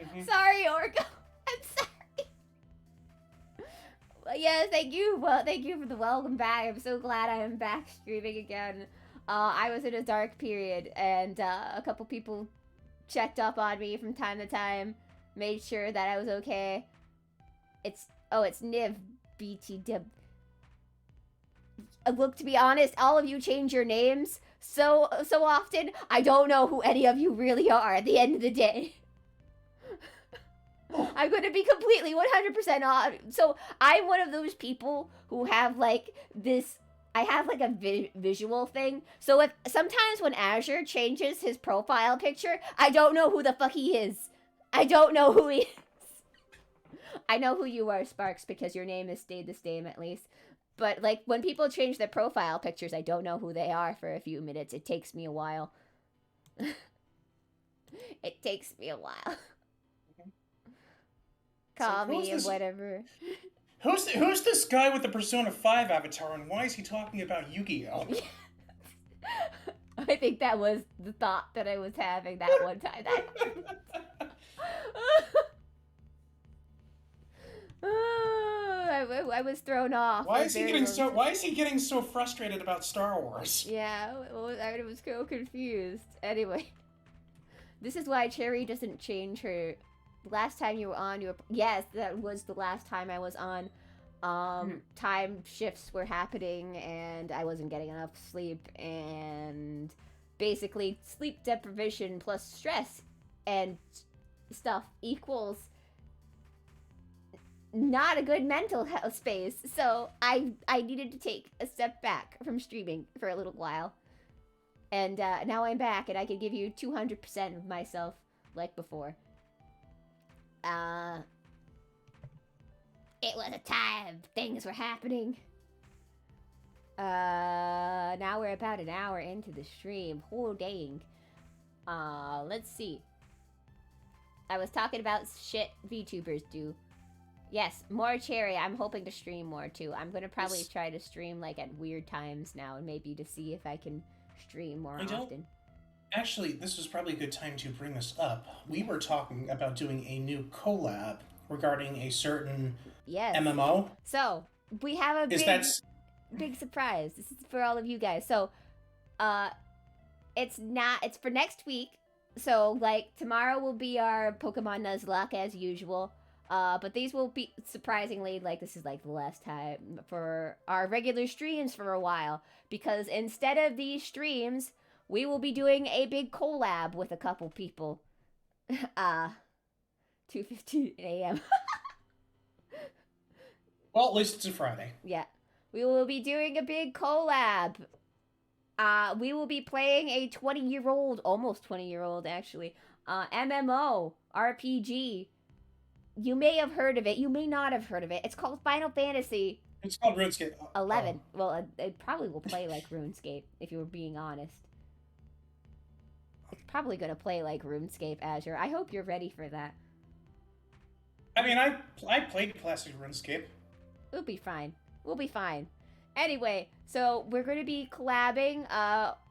Mm-hmm. Sorry, Orko. I'm sorry. Well, yeah, thank you. Well, thank you for the welcome back. I'm so glad I am back streaming again. I was in a dark period, and a couple people checked up on me from time to time, made sure that I was okay. It's Niv BTW. Look, to be honest, all of you change your names so often, I don't know who any of you really are at the end of the day. I'm going to be completely 100% honest. So I'm one of those people who have this, I have a visual thing. So if sometimes when Azure changes his profile picture, I don't know who the fuck he is. I don't know who he is. I know who you are, Sparks, because your name has stayed the same at least. But, when people change their profile pictures, I don't know who they are for a few minutes. It takes me a while. It takes me a while. Call me and whatever. Who's this guy with the Persona 5 avatar, and why is he talking about Yu-Gi-Oh? I think that was the thought that I was having that one time. I was thrown off. Why is he getting so frustrated about Star Wars? Yeah, I was so confused. Anyway, this is why Cherry doesn't change her. Last time you were on, yes, that was the last time I was on. Time shifts were happening, and I wasn't getting enough sleep, and basically sleep deprivation plus stress and stuff equals not a good mental health space. So I needed to take a step back from streaming for a little while, and now I'm back, and I can give you 200% of myself like before. It was a time things were happening. Now we're about an hour into the stream. Oh dang. Let's see. I was talking about shit VTubers do. Yes, more Cherry. I'm hoping to stream more too. I'm gonna probably try to stream at weird times now, and maybe to see if I can stream more often. Actually, this was probably a good time to bring this up. We were talking about doing a new collab regarding a certain MMO. So we have a big surprise. This is for all of you guys. So, it's for next week. So tomorrow will be our Pokemon Nuzlocke as usual. But these will be surprisingly this is the last time for our regular streams for a while, because instead of these streams, we will be doing a big collab with a couple people. 2:15 a.m. Well, at least it's a Friday. Yeah. We will be doing a big collab. We will be playing a 20-year-old, almost 20-year-old actually, MMO RPG You may have heard of it. You may not have heard of it. It's called Final Fantasy. It's called RuneScape. 11. Well, it probably will play like RuneScape, if you were being honest. It's probably going to play like RuneScape, Azure. I hope you're ready for that. I mean, I played classic RuneScape. We'll be fine. We'll be fine. Anyway, so we're going to be collabing.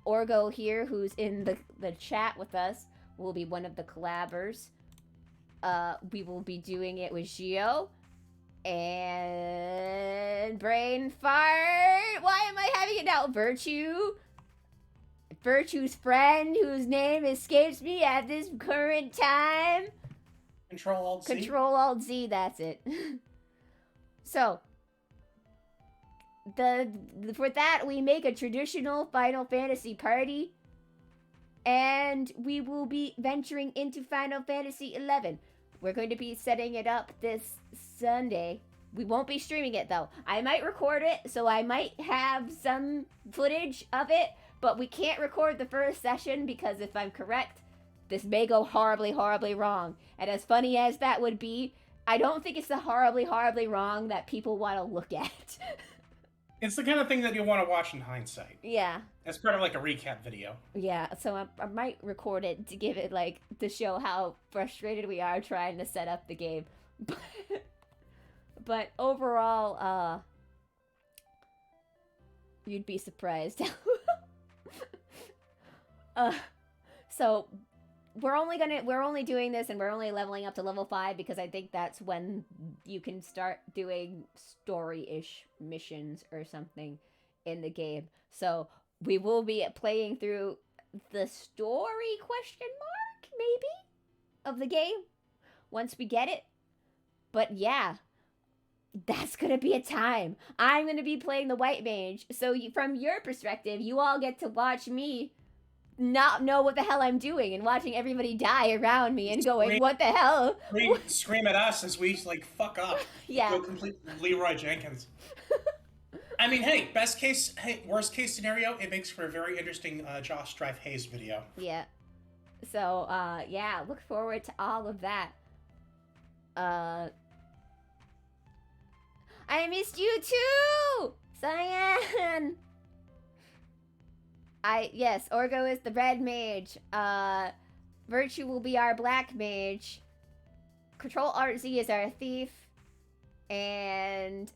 Orgo here, who's in the chat with us, will be one of the collabers. We will be doing it with Gio. And Brain Fart. Why am I having it now? Virtue's friend, whose name escapes me at this current time. Control-Alt-Z. Control-Alt-Z, that's it. So, for that, we make a traditional Final Fantasy party. And we will be venturing into Final Fantasy 11. We're going to be setting it up this Sunday. We won't be streaming it, though. I might record it, so I might have some footage of it. But we can't record the first session because if I'm correct, this may go horribly, horribly wrong. And as funny as that would be, I don't think it's the horribly, horribly wrong that people want to look at. It's the kind of thing that you want to watch in hindsight. Yeah. As part of like a recap video. Yeah, so I might record it to give it like, to show how frustrated we are trying to set up the game. But overall, you'd be surprised. So we're only doing this and we're only leveling up to level 5 because I think that's when you can start doing story-ish missions or something in the game. So we will be playing through the story question mark, maybe, of the game once we get it. But yeah, that's gonna be a time. I'm gonna be playing the White Mage. So from your perspective, you all get to watch me not know what the hell I'm doing and watching everybody die around me and going, what the hell? Scream at us as we, like, fuck up. Yeah. Go complete Leroy Jenkins. I mean, hey, worst case scenario, it makes for a very interesting Josh Drive Hayes video. Yeah. So, yeah, look forward to all of that. I missed you too! Cyan! Yes, Orgo is the red mage. Virtue will be our black mage. Control-Alt-Z is our thief. And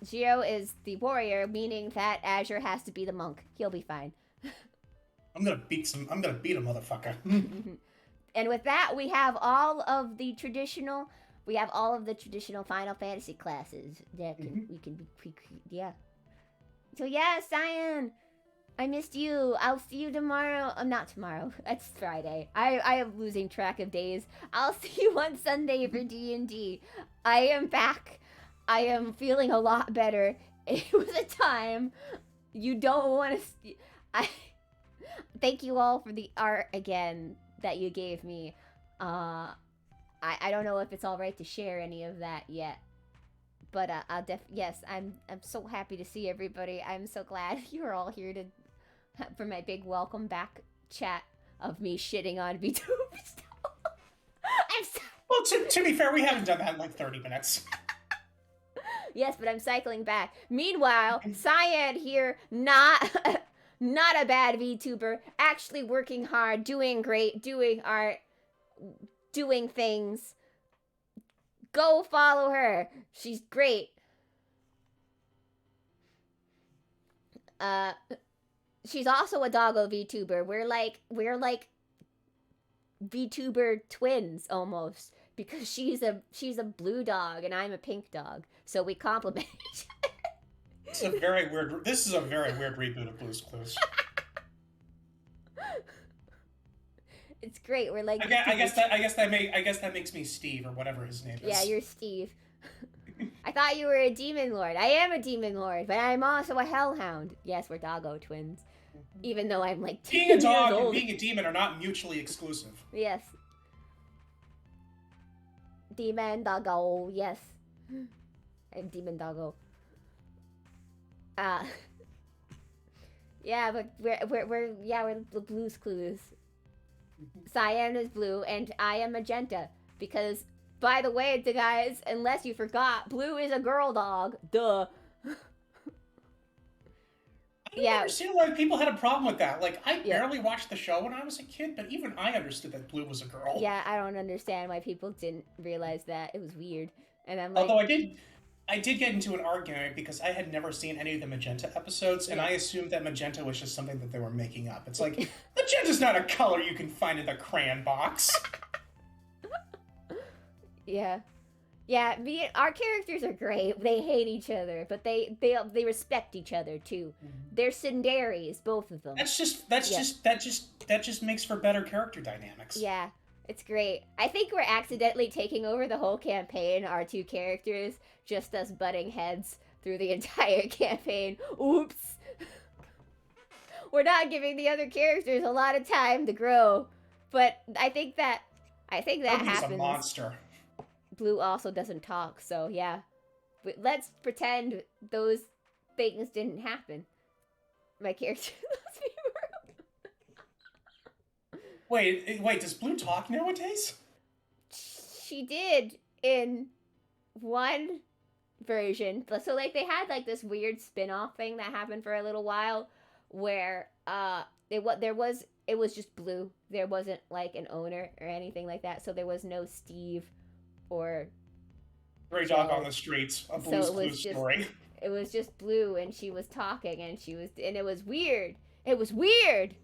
Gio is the warrior, meaning that Azure has to be the monk. He'll be fine. I'm gonna beat a motherfucker. And with that, we have all of the traditional Final Fantasy classes that we can be yeah. So yeah, Cyan, I missed you. I'll see you tomorrow. Not tomorrow. It's Friday. I am losing track of days. I'll see you on Sunday for D&D. I am back. I am feeling a lot better. It was a time you don't want to. I thank you all for the art again that you gave me. I don't know if it's all right to share any of that yet. But yes, I'm so happy to see everybody. I'm so glad you're all here for my big welcome back chat of me shitting on VTube stuff. Well, to be fair, we haven't done that in like 30 minutes. Yes, but I'm cycling back. Meanwhile, Cyan here, not a bad VTuber, actually working hard, doing great, doing art, doing things. Go follow her. She's great. She's also a doggo VTuber. We're like VTuber twins almost, because she's a blue dog and I'm a pink dog. So we complement each other. This is a very weird reboot of Blue's Clues. It's great. We're like I guess that makes me Steve or whatever his name is. Yeah, you're Steve. I thought you were a demon lord. I am a demon lord, but I'm also a hellhound. Yes, we're doggo twins. Even though I'm like 10 being a dog years old. and being a demon are not mutually exclusive. Yes. Demon doggo, yes. I'm demon doggo. Yeah, but we're the Blue's Clues. Cyan is blue and I am magenta because By the way, guys, unless you forgot, Blue is a girl dog. Duh. I don't understand why people had a problem with that. Like, I barely watched the show when I was a kid, but even I understood that Blue was a girl. Yeah, I don't understand why people didn't realize that. It was weird. And I'm like... Although I did get into an argument because I had never seen any of the Magenta episodes, and I assumed that Magenta was just something that they were making up. It's like, Magenta's not a color you can find in the crayon box. Yeah. Yeah, our characters are great. They hate each other, but they respect each other too. They're Cinderies, both of them. That just makes for better character dynamics. Yeah, it's great. I think we're accidentally taking over the whole campaign, our two characters, just us butting heads through the entire campaign. Oops. We're not giving the other characters a lot of time to grow, but I think that happens. He's a monster. Blue also doesn't talk, so yeah. But let's pretend those things didn't happen. My character loves me. Wait, does Blue talk nowadays? She did in one version. So like they had like this weird spin-off thing that happened for a little while where it was just Blue. There wasn't like an owner or anything like that. So there was no Steve or Stray Dog on the Streets, a Blue's Clues story. It was just Blue, and she was talking, and it was weird. It was weird.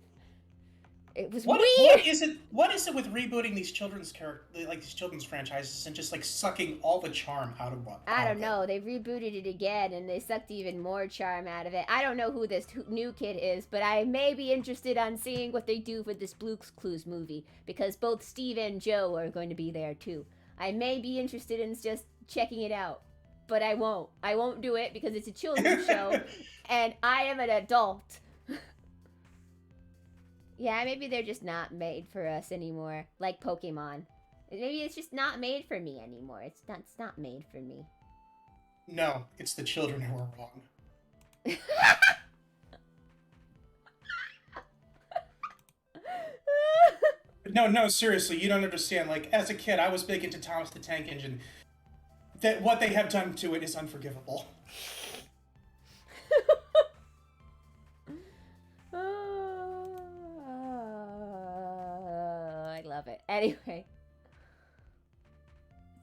What is it with rebooting these children's franchises and just like sucking all the charm out of what? I don't know. They rebooted it again, and they sucked even more charm out of it. I don't know who this new kid is, but I may be interested on seeing what they do for this Blue's Clues movie, because both Steve and Joe are going to be there too. I may be interested in just checking it out, but I won't. I won't do it because it's a children's show, and I am an adult. Yeah, maybe they're just not made for us anymore, like Pokemon. Maybe it's just not made for me anymore. It's not made for me. No, it's the children who are wrong. No, seriously, you don't understand. Like, as a kid, I was big into Thomas the Tank Engine. That what they have done to it is unforgivable. I love it. Anyway.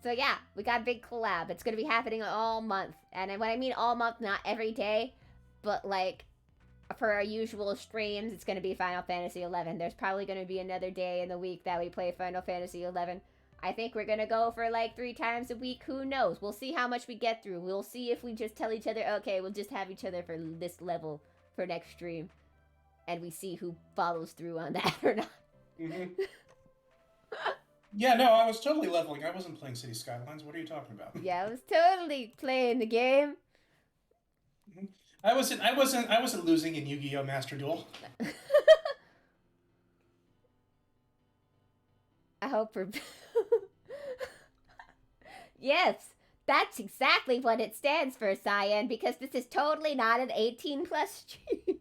So yeah, we got a big collab. It's going to be happening all month. And when I mean all month, not every day, but like for our usual streams, it's going to be Final Fantasy XI. There's probably going to be another day in the week that we play Final Fantasy XI. I think we're going to go for like 3 times a week. Who knows? We'll see how much we get through. We'll see if we just tell each other, okay, we'll just have each other for this level for next stream. And we see who follows through on that or not. Mm-hmm. Yeah, no, I was totally leveling. I wasn't playing City Skylines. What are you talking about? Yeah, I was totally playing the game. Mm-hmm. I wasn't losing in Yu-Gi-Oh! Master Duel. I hope for... Yes, that's exactly what it stands for, Cyan, because this is totally not an 18+ stream.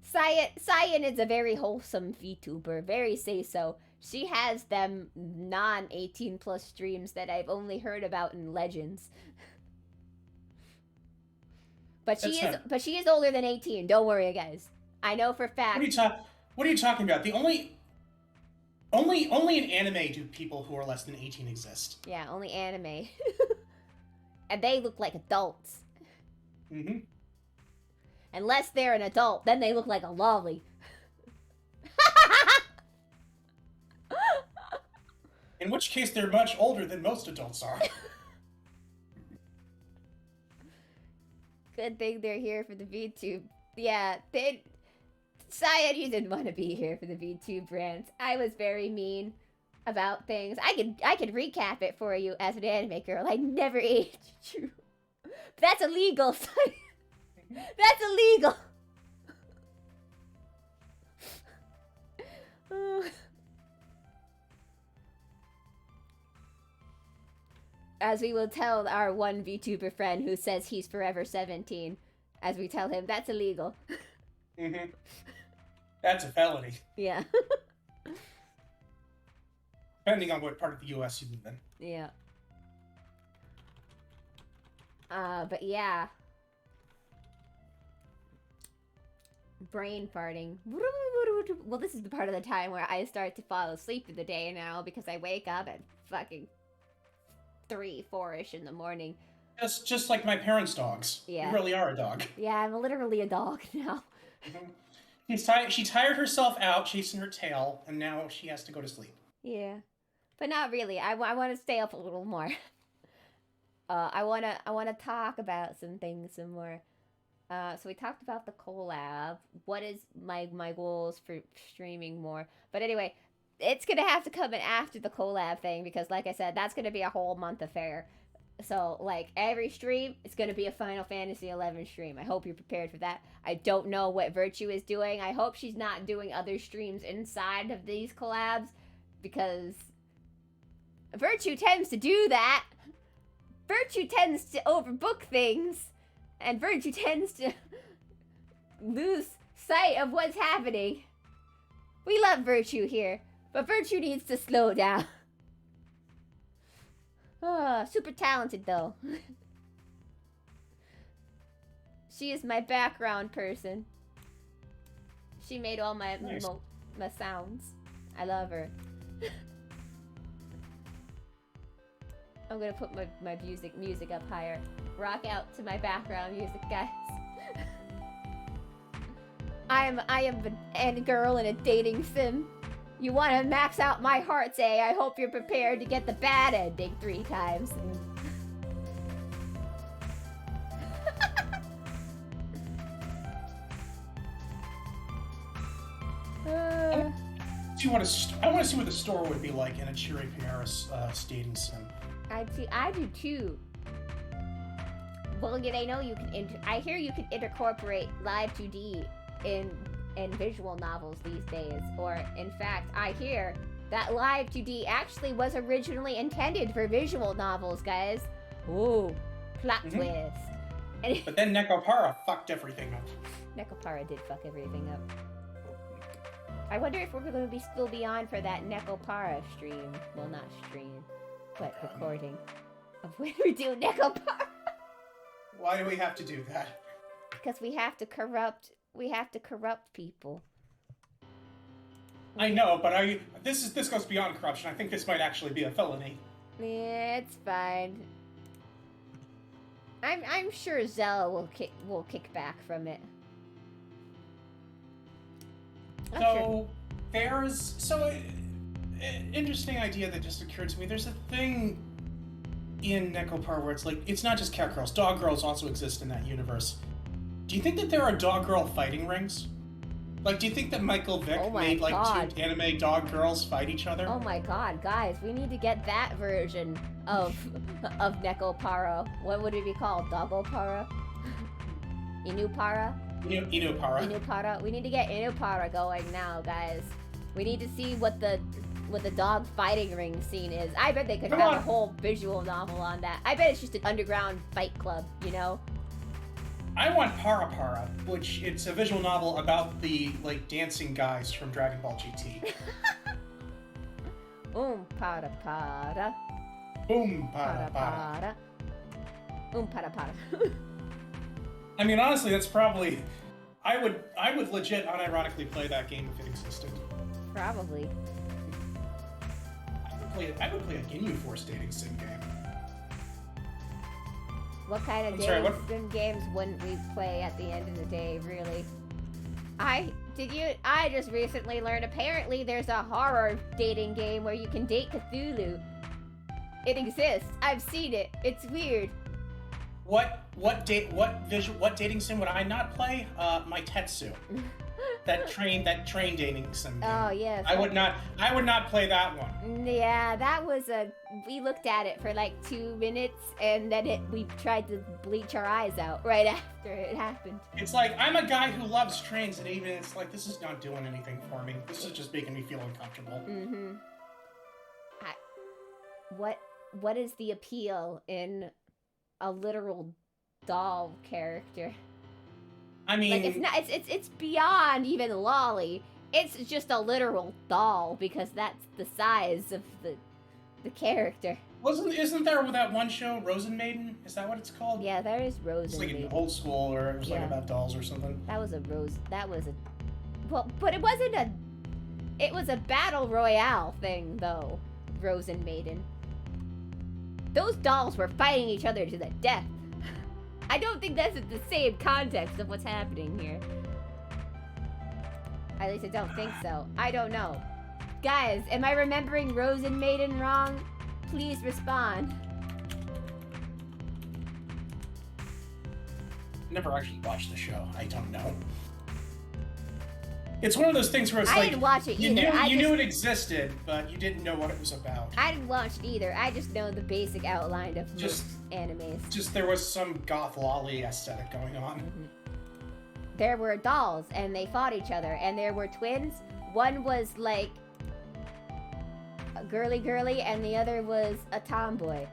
Cyan is a very wholesome VTuber, very say-so. She has them non-18+ streams that I've only heard about in Legends. But she is older than 18. Don't worry, guys. I know for a fact. What are you talking about? The only in anime do people who are less than 18 exist. Yeah, only anime. And they look like adults. Mm-hmm. Unless they're an adult, then they look like a lolly. In which case, they're much older than most adults are. Good thing they're here for the VTube. Yeah, Cyan, you didn't want to be here for the VTube rants. I was very mean about things. I could recap it for you as an anime girl. I never aged you. That's illegal, Cyan. That's illegal. As we will tell our one VTuber friend who says he's forever 17, as we tell him, that's illegal. Mm-hmm. That's a felony. Yeah. depending on what part of the U.S. you live in. Yeah. But yeah. Brain farting. Well, this is the part of the time where I start to fall asleep in the day now because I wake up at fucking 3, 4-ish in the morning. Just like my parents' dogs. Yeah. You really are a dog. Yeah, I'm literally a dog now. She tired herself out chasing her tail, and now she has to go to sleep. Yeah, but not really. I want to stay up a little more. I wanna talk about some things some more. So we talked about the collab. What is my goals for streaming more? But anyway, it's gonna have to come in after the collab thing because, like I said, that's gonna be a whole month affair. So, like, every stream, it's going to be a Final Fantasy XI stream. I hope you're prepared for that. I don't know what Virtue is doing. I hope she's not doing other streams inside of these collabs, because Virtue tends to do that. Virtue tends to overbook things, and Virtue tends to lose sight of what's happening. We love Virtue here, but Virtue needs to slow down. Oh, super talented, though. She is my background person. She made all my nice. my sounds. I love her. I'm gonna put my music up higher. Rock out to my background music, guys. I am an end girl in a dating sim. You want to max out my hearts, eh? I hope you're prepared to get the bad ending 3 times. I want to see what the store would be like in a Cheery Paris dating sim. I do too. Well, yeah, I know you can. I hear you can incorporate live 2D in visual novels these days. Or, in fact, I hear that live 2D actually was originally intended for visual novels, guys. Ooh, plot twist. But then Nekopara fucked everything up. Nekopara did fuck everything up. I wonder if we're going to still be on for that Nekopara stream. Well, not stream, but recording of when we do Nekopara. Why do we have to do that? Because we have to corrupt people. I know, but this goes beyond corruption. I think this might actually be a felony. Yeah, it's fine. I'm sure Zell will kick back from it. Interesting idea that just occurred to me. There's a thing in Nekopar where it's like, it's not just cat girls. Dog girls also exist in that universe. Do you think that there are dog girl fighting rings? Like, do you think that Michael Vick made like 2 anime dog girls fight each other? Oh my god, guys, we need to get that version of Nekopara. What would it be called? Dogopara? Inupara? Inupara. We need to get Inupara going now, guys. We need to see what the dog fighting ring scene is. I bet they could have a whole visual novel on that. I bet it's just an underground fight club, you know? I want Para Para, which it's a visual novel about the dancing guys from Dragon Ball GT. Para para. Para para. Para para. I mean, honestly, that's probably. I would legit unironically play that game if it existed. Probably. I would play a Ginyu Force dating sim game. What kind of dating sim games wouldn't we play at the end of the day, really? I just recently learned apparently there's a horror dating game where you can date Cthulhu. It exists. I've seen it. It's weird. What dating sim would I not play? My Tetsu. that train dating sim game. Oh yes. I would not play that one. Yeah, that was we looked at it for like 2 minutes and then we tried to bleach our eyes out right after it happened. It's like, I'm a guy who loves trains, and even it's like, this is not doing anything for me. This is just making me feel uncomfortable. Mm-hmm. What is the appeal in a literal doll character? I mean, like it's beyond even lolly. It's just a literal doll because that's the size of the character. Isn't there that one show, Rosenmaiden? Is that what it's called? Yeah, there is Rosenmaiden. It's like an old school, or it was like about dolls or something. That was a well, but it wasn't a. It was a battle royale thing though, Rosenmaiden. Those dolls were fighting each other to the death. I don't think that's the same context of what's happening here. At least I don't think so. I don't know. Guys, am I remembering Rosenmaiden wrong? Please respond. Never actually watched the show. I don't know. It's one of those things where it's I didn't watch it either. You knew it existed, but you didn't know what it was about. I didn't watch it either. I just know the basic outline of most animes. Just there was some goth lolly aesthetic going on. Mm-hmm. There were dolls, and they fought each other, and there were twins. One was like a girly, and the other was a tomboy.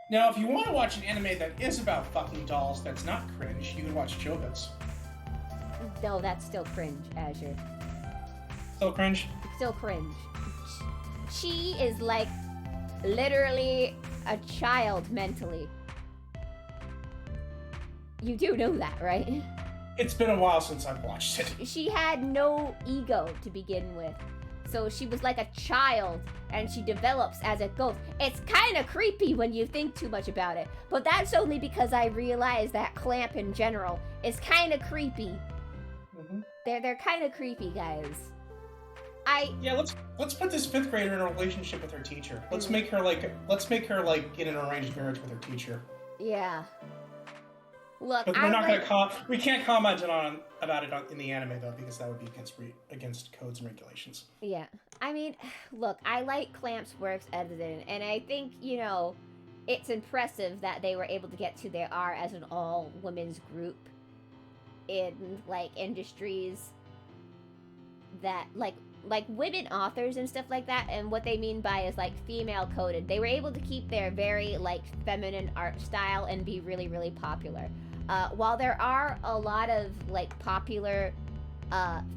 Now, if you want to watch an anime that is about fucking dolls that's not cringe, you can watch Chobits. No, that's still cringe, Azure. Still cringe? Still cringe. She is like literally a child mentally. You do know that, right? It's been a while since I've watched it. She had no ego to begin with. So she was like a child, and she develops as it goes. It's kind of creepy when you think too much about it. But that's only because I realize that Clamp in general is kind of creepy. Mm-hmm. They're kind of creepy, guys. Yeah, let's put this 5th grader in a relationship with her teacher. Let's make her like in an arranged marriage with her teacher. Yeah. Look, but we're not gonna we can't comment about it in the anime though, because that would be against codes and regulations. Yeah, I mean, look, I like Clamp's works edited, and I think it's impressive that they were able to get to their R as an all women's group in like industries that like women authors and stuff like that. And what they mean by is like female coded. They were able to keep their very like feminine art style and be really, really popular. While there are a lot of like popular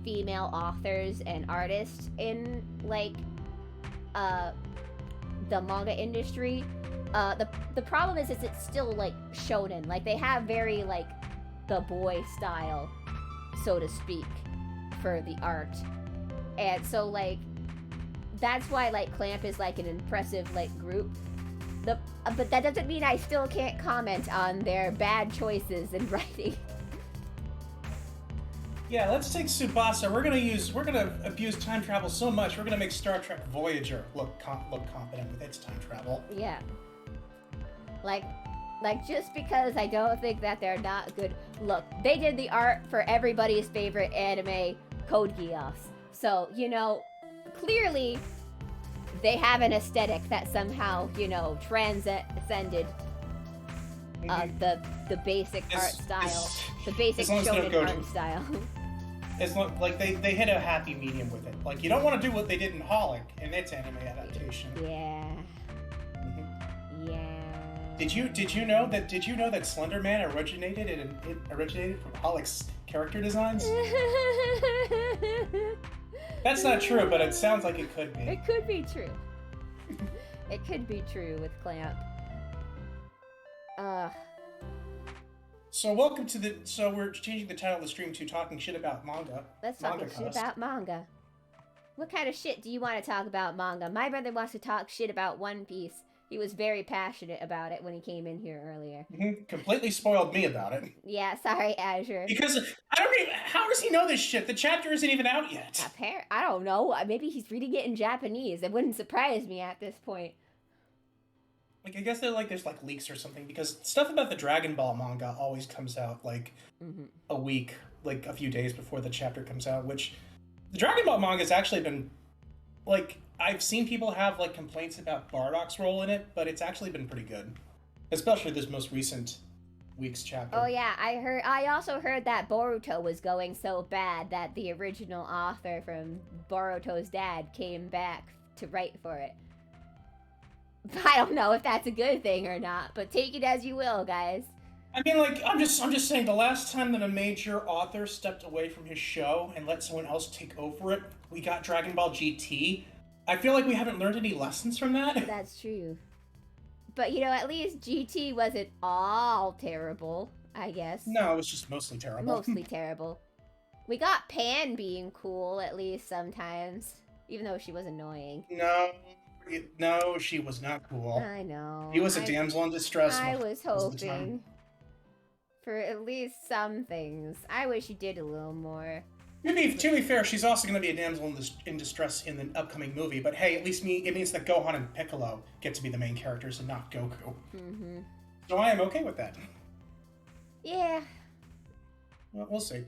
female authors and artists in like the manga industry, the problem is it's still like shonen. Like they have very like the boy style, so to speak, for the art. And so like that's why like Clamp is like an impressive like group. But that doesn't mean I still can't comment on their bad choices in writing. Yeah, let's take Tsubasa. We're gonna abuse time travel so much. We're gonna make Star Trek Voyager look competent with its time travel. Yeah. Like just because I don't think that they're not good. Look, they did the art for everybody's favorite anime, Code Geass. So clearly they have an aesthetic that somehow, transcended the basic art style, the basic shonen art style. It's not like they hit a happy medium with it. Like you don't want to do what they did in Holic in its anime adaptation. Yeah. Mm-hmm. Yeah. Did you know that Slender Man originated from Holic's character designs? That's not true, but it sounds like it could be. It could be true. It could be true with Clamp. So we're changing the title of the stream to Talking Shit About Manga. Let's talk shit about manga. What kind of shit do you want to talk about manga? My brother wants to talk shit about One Piece. He was very passionate about it when he came in here earlier. Mm-hmm. Completely spoiled me about it. Yeah, sorry, Azure. Because how does he know this shit? The chapter isn't even out yet. I don't know. Maybe he's reading it in Japanese. It wouldn't surprise me at this point. Like, I guess there's like leaks or something, because stuff about the Dragon Ball manga always comes out like a week, like a few days before the chapter comes out, which the Dragon Ball manga has actually been like, I've seen people have like complaints about Bardock's role in it, but it's actually been pretty good, especially this most recent week's chapter. Oh yeah, I also heard that Boruto was going so bad that the original author from Boruto's dad came back to write for it. I don't know if that's a good thing or not, but take it as you will, guys. I mean, like, I'm just saying, the last time that a major author stepped away from his show and let someone else take over it, we got Dragon Ball GT. I feel like we haven't learned any lessons from that. That's true. But, at least GT wasn't all terrible, I guess. No, it was just mostly terrible. Mostly terrible. We got Pan being cool, at least sometimes. Even though she was annoying. No, she was not cool. I know. She was a damsel in distress. I was hoping for at least some things. I wish you did a little more. To be fair, she's also going to be a damsel in distress in the upcoming movie. But hey, at least it means that Gohan and Piccolo get to be the main characters and not Goku. Mm-hmm. So I am okay with that. Yeah. Well, we'll see.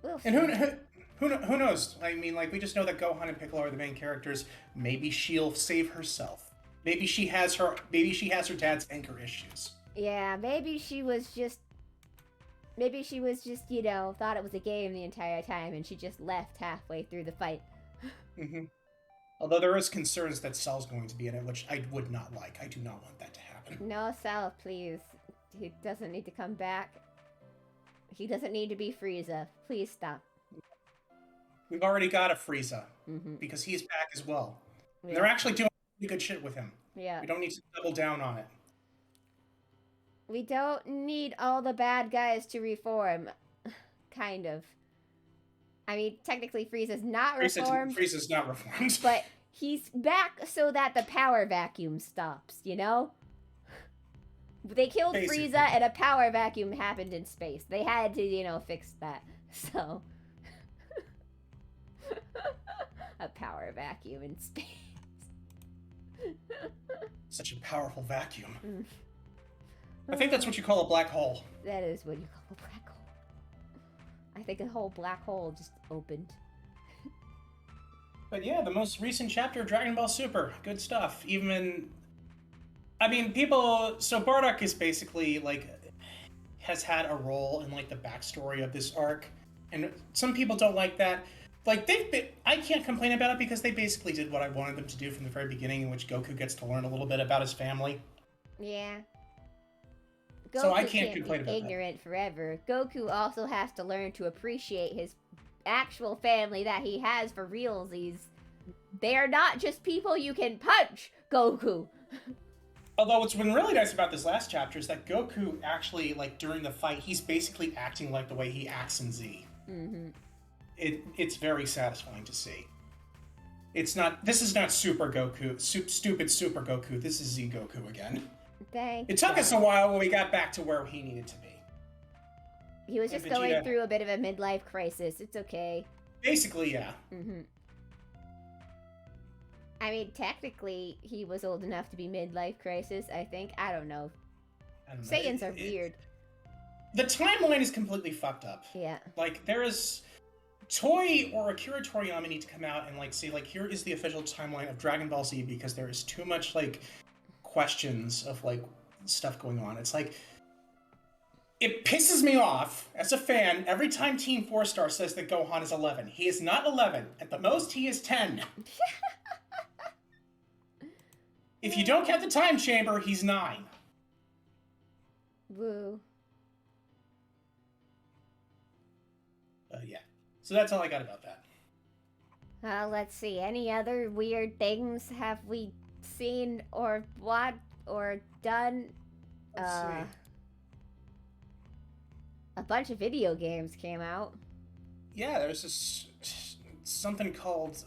We'll see. And who knows? I mean, like, we just know that Gohan and Piccolo are the main characters. Maybe she'll save herself. Maybe she has her dad's anger issues. Yeah, maybe she was just, thought it was a game the entire time, and she just left halfway through the fight. Mm-hmm. Although there is concerns that Cell's going to be in it, which I would not like. I do not want that to happen. No, Cell, please. He doesn't need to come back. He doesn't need to be Frieza. Please stop. We've already got a Frieza, mm-hmm. because he's back as well. Yeah. They're actually doing pretty good shit with him. Yeah. We don't need to double down on it. We don't need all the bad guys to reform. Kind of. I mean, technically Frieza's not reformed. Frieza's not reformed. But he's back so that the power vacuum stops, you know? They killed Basically. Frieza and a power vacuum happened in space. They had to, fix that. So... a power vacuum in space. Such a powerful vacuum. Mm. I think that's what you call a black hole. That is what you call a black hole. I think a whole black hole just opened. But yeah, the most recent chapter of Dragon Ball Super. Good stuff. So Bardock is basically, has had a role in, the backstory of this arc. And some people don't like that. I can't complain about it because they basically did what I wanted them to do from the very beginning, in which Goku gets to learn a little bit about his family. Yeah. Goku so I can't complain about ignorant forever. Goku also has to learn to appreciate his actual family that he has for realsies. They are not just people you can punch, Goku. Although what's been really nice about this last chapter is that Goku actually, during the fight, he's basically acting like the way he acts in Z. Mm-hmm. It's very satisfying to see. This is not Super Goku, stupid Super Goku. This is Z Goku again. It took us a while when we got back to where he needed to be. He was just going through a bit of a midlife crisis. It's okay. Basically, yeah. Mm-hmm. I mean, technically, he was old enough to be midlife crisis, I think. I don't know. Saiyans are weird. The timeline is completely fucked up. Yeah. There is... Toei or Akira Toriyama need to come out and say here is the official timeline of Dragon Ball Z, because there is too much questions of stuff going on. It's it pisses me off as a fan every time Team 4-Star says that Gohan is 11. He is not 11. At the most, he is 10. If you don't count the time chamber, he's 9. Woo. Yeah. So that's all I got about that. Let's see. Any other weird things have we seen or watched or done? Let's see. A bunch of video games came out. Yeah, there's this something called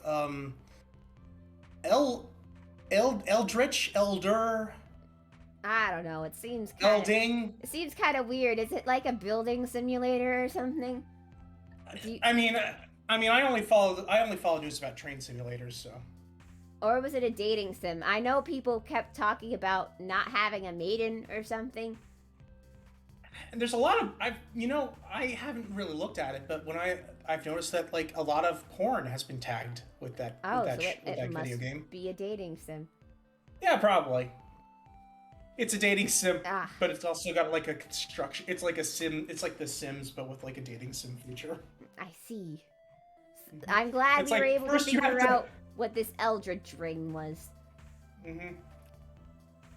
Eldritch Elder. I don't know. It seems kind of weird. Is it like a building simulator or something? I only follow news about train simulators, so. Or was it a dating sim? I know people kept talking about not having a maiden or something. And there's a lot of I haven't really looked at it, but when I've noticed that a lot of porn has been tagged with that video game. Be a dating sim. Yeah, probably. It's a dating sim, but it's also got a construction. It's like a sim. It's like The Sims, but with a dating sim feature. I see. I'm glad you were able to figure out what this Eldritch ring was. Mm-hmm.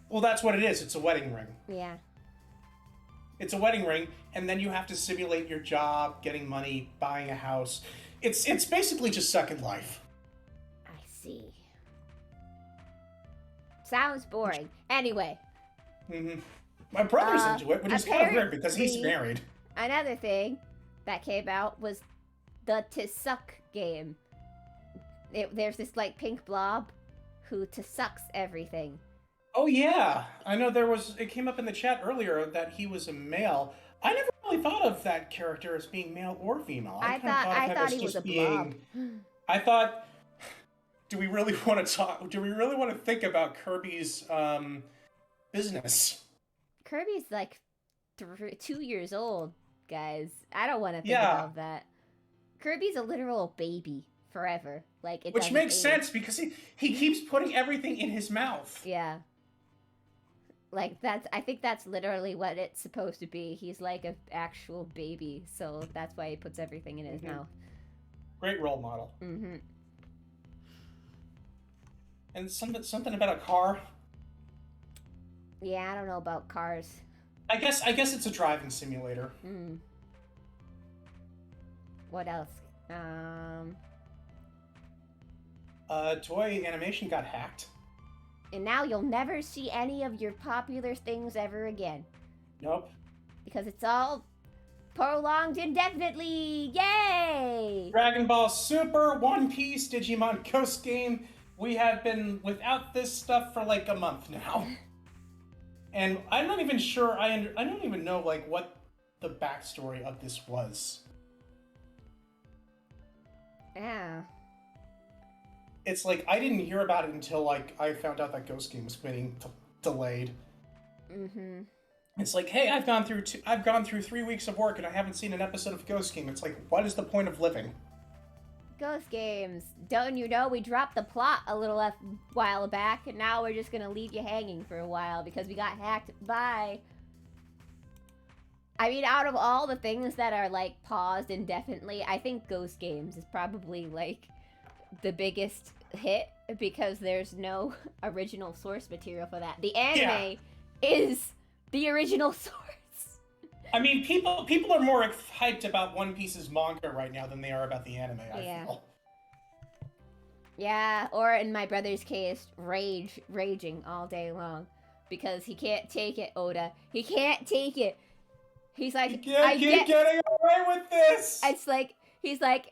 Well, that's what it is. It's a wedding ring. Yeah. It's a wedding ring, and then you have to simulate your job, getting money, buying a house. It's basically just Second Life. I see. Sounds boring. Anyway. Mm-hmm. My brother's into it, which is kind of weird because he's married. Another thing that came out was the To Suck game. There's this like pink blob who to sucks everything. Oh yeah, I know it came up in the chat earlier that he was a male. I never really thought of that character as being male or female. I thought he was a blob. I thought, do we really want to think about Kirby's business? Kirby's like 2 years old, guys. I don't want to think about that. Kirby's a literal baby forever. Which makes sense because he keeps putting everything in his mouth. Yeah. I think that's literally what it's supposed to be. He's like an actual baby, so that's why he puts everything in his mouth. Great role model. Mm-hmm. And something about a car. Yeah, I don't know about cars. I guess it's a driving simulator. What else? Toy animation got hacked. And now you'll never see any of your popular things ever again. Nope. Because it's all prolonged indefinitely. Yay! Dragon Ball Super, One Piece, Digimon Ghost Game. We have been without this stuff for like a month now. And I'm not even sure, I don't even know like what the backstory of this was. Yeah. It's like, I didn't hear about it until like I found out that Ghost Game was getting delayed. Mm-hmm. It's like, hey, I've gone through 3 weeks of work and I haven't seen an episode of Ghost Game. It's like, what is the point of living? Ghost Games. Don't you know we dropped the plot a little while back, and now we're just gonna leave you hanging for a while because we got hacked. Bye. I mean, out of all the things that are like paused indefinitely, I think Ghost Games is probably like the biggest hit because there's no original source material for that. The anime is the original source. I mean, people are more hyped about One Piece's manga right now than they are about the anime, I feel. Yeah, or in my brother's case, raging all day long because he can't take it, Oda. He can't take it. He's like, I keep getting away with this. It's like he's like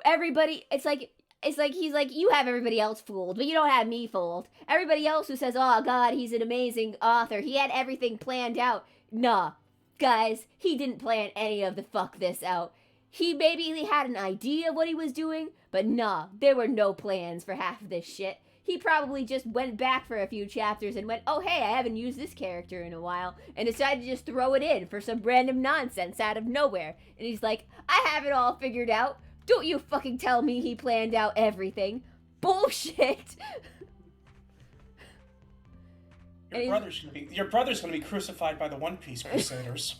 everybody. It's like he's like, you have everybody else fooled, but you don't have me fooled. Everybody else who says, oh God, he's an amazing author, he had everything planned out. Nah, guys, he didn't plan any of the fuck this out. He had an idea of what he was doing, but nah, there were no plans for half of this shit. He probably just went back for a few chapters and went, oh hey, I haven't used this character in a while, and decided to just throw it in for some random nonsense out of nowhere. And he's like, I have it all figured out. Don't you fucking tell me he planned out everything. Bullshit. Your brother's gonna be crucified by the One Piece Crusaders.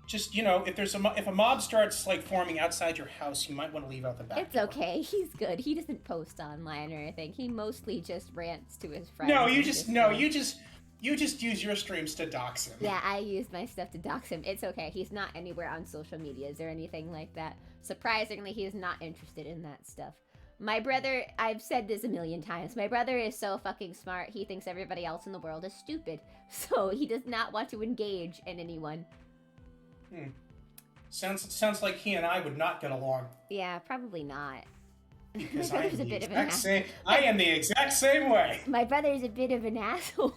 Just, if a mob starts like forming outside your house, you might want to leave out the back. It's door. Okay. He's good. He doesn't post online or anything. He mostly just rants to his friends. You just use your streams to dox him. Yeah, I use my stuff to dox him. It's okay. He's not anywhere on social medias or anything like that. Surprisingly, he is not interested in that stuff. My brother, I've said this a million times, my brother is so fucking smart, he thinks everybody else in the world is stupid. So he does not want to engage in anyone. Sounds like he and I would not get along. Yeah, probably not. Because I am the exact same way. My brother's a bit of an asshole.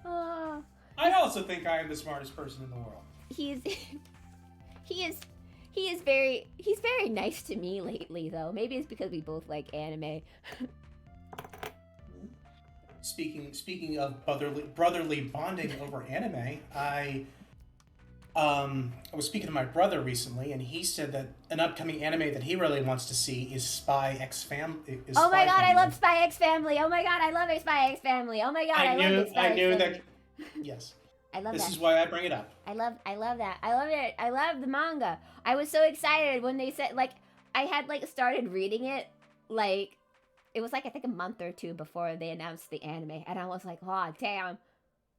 I also think I am the smartest person in the world. He's very nice to me lately, though. Maybe it's because we both like anime. Speaking of brotherly bonding over anime, I was speaking to my brother recently, and he said that an upcoming anime that he really wants to see is Spy X Family. Oh my god, I love Spy X Family! Oh my god, I love Spy X Family! Oh my god, I love Spy X Family! Yes. I love that. This is why I bring it up. I love that. I love it. I love the manga. I was so excited when they said, like, I had, like, started reading it, like, it was like, I think a month or two before they announced the anime, and I was like, oh damn,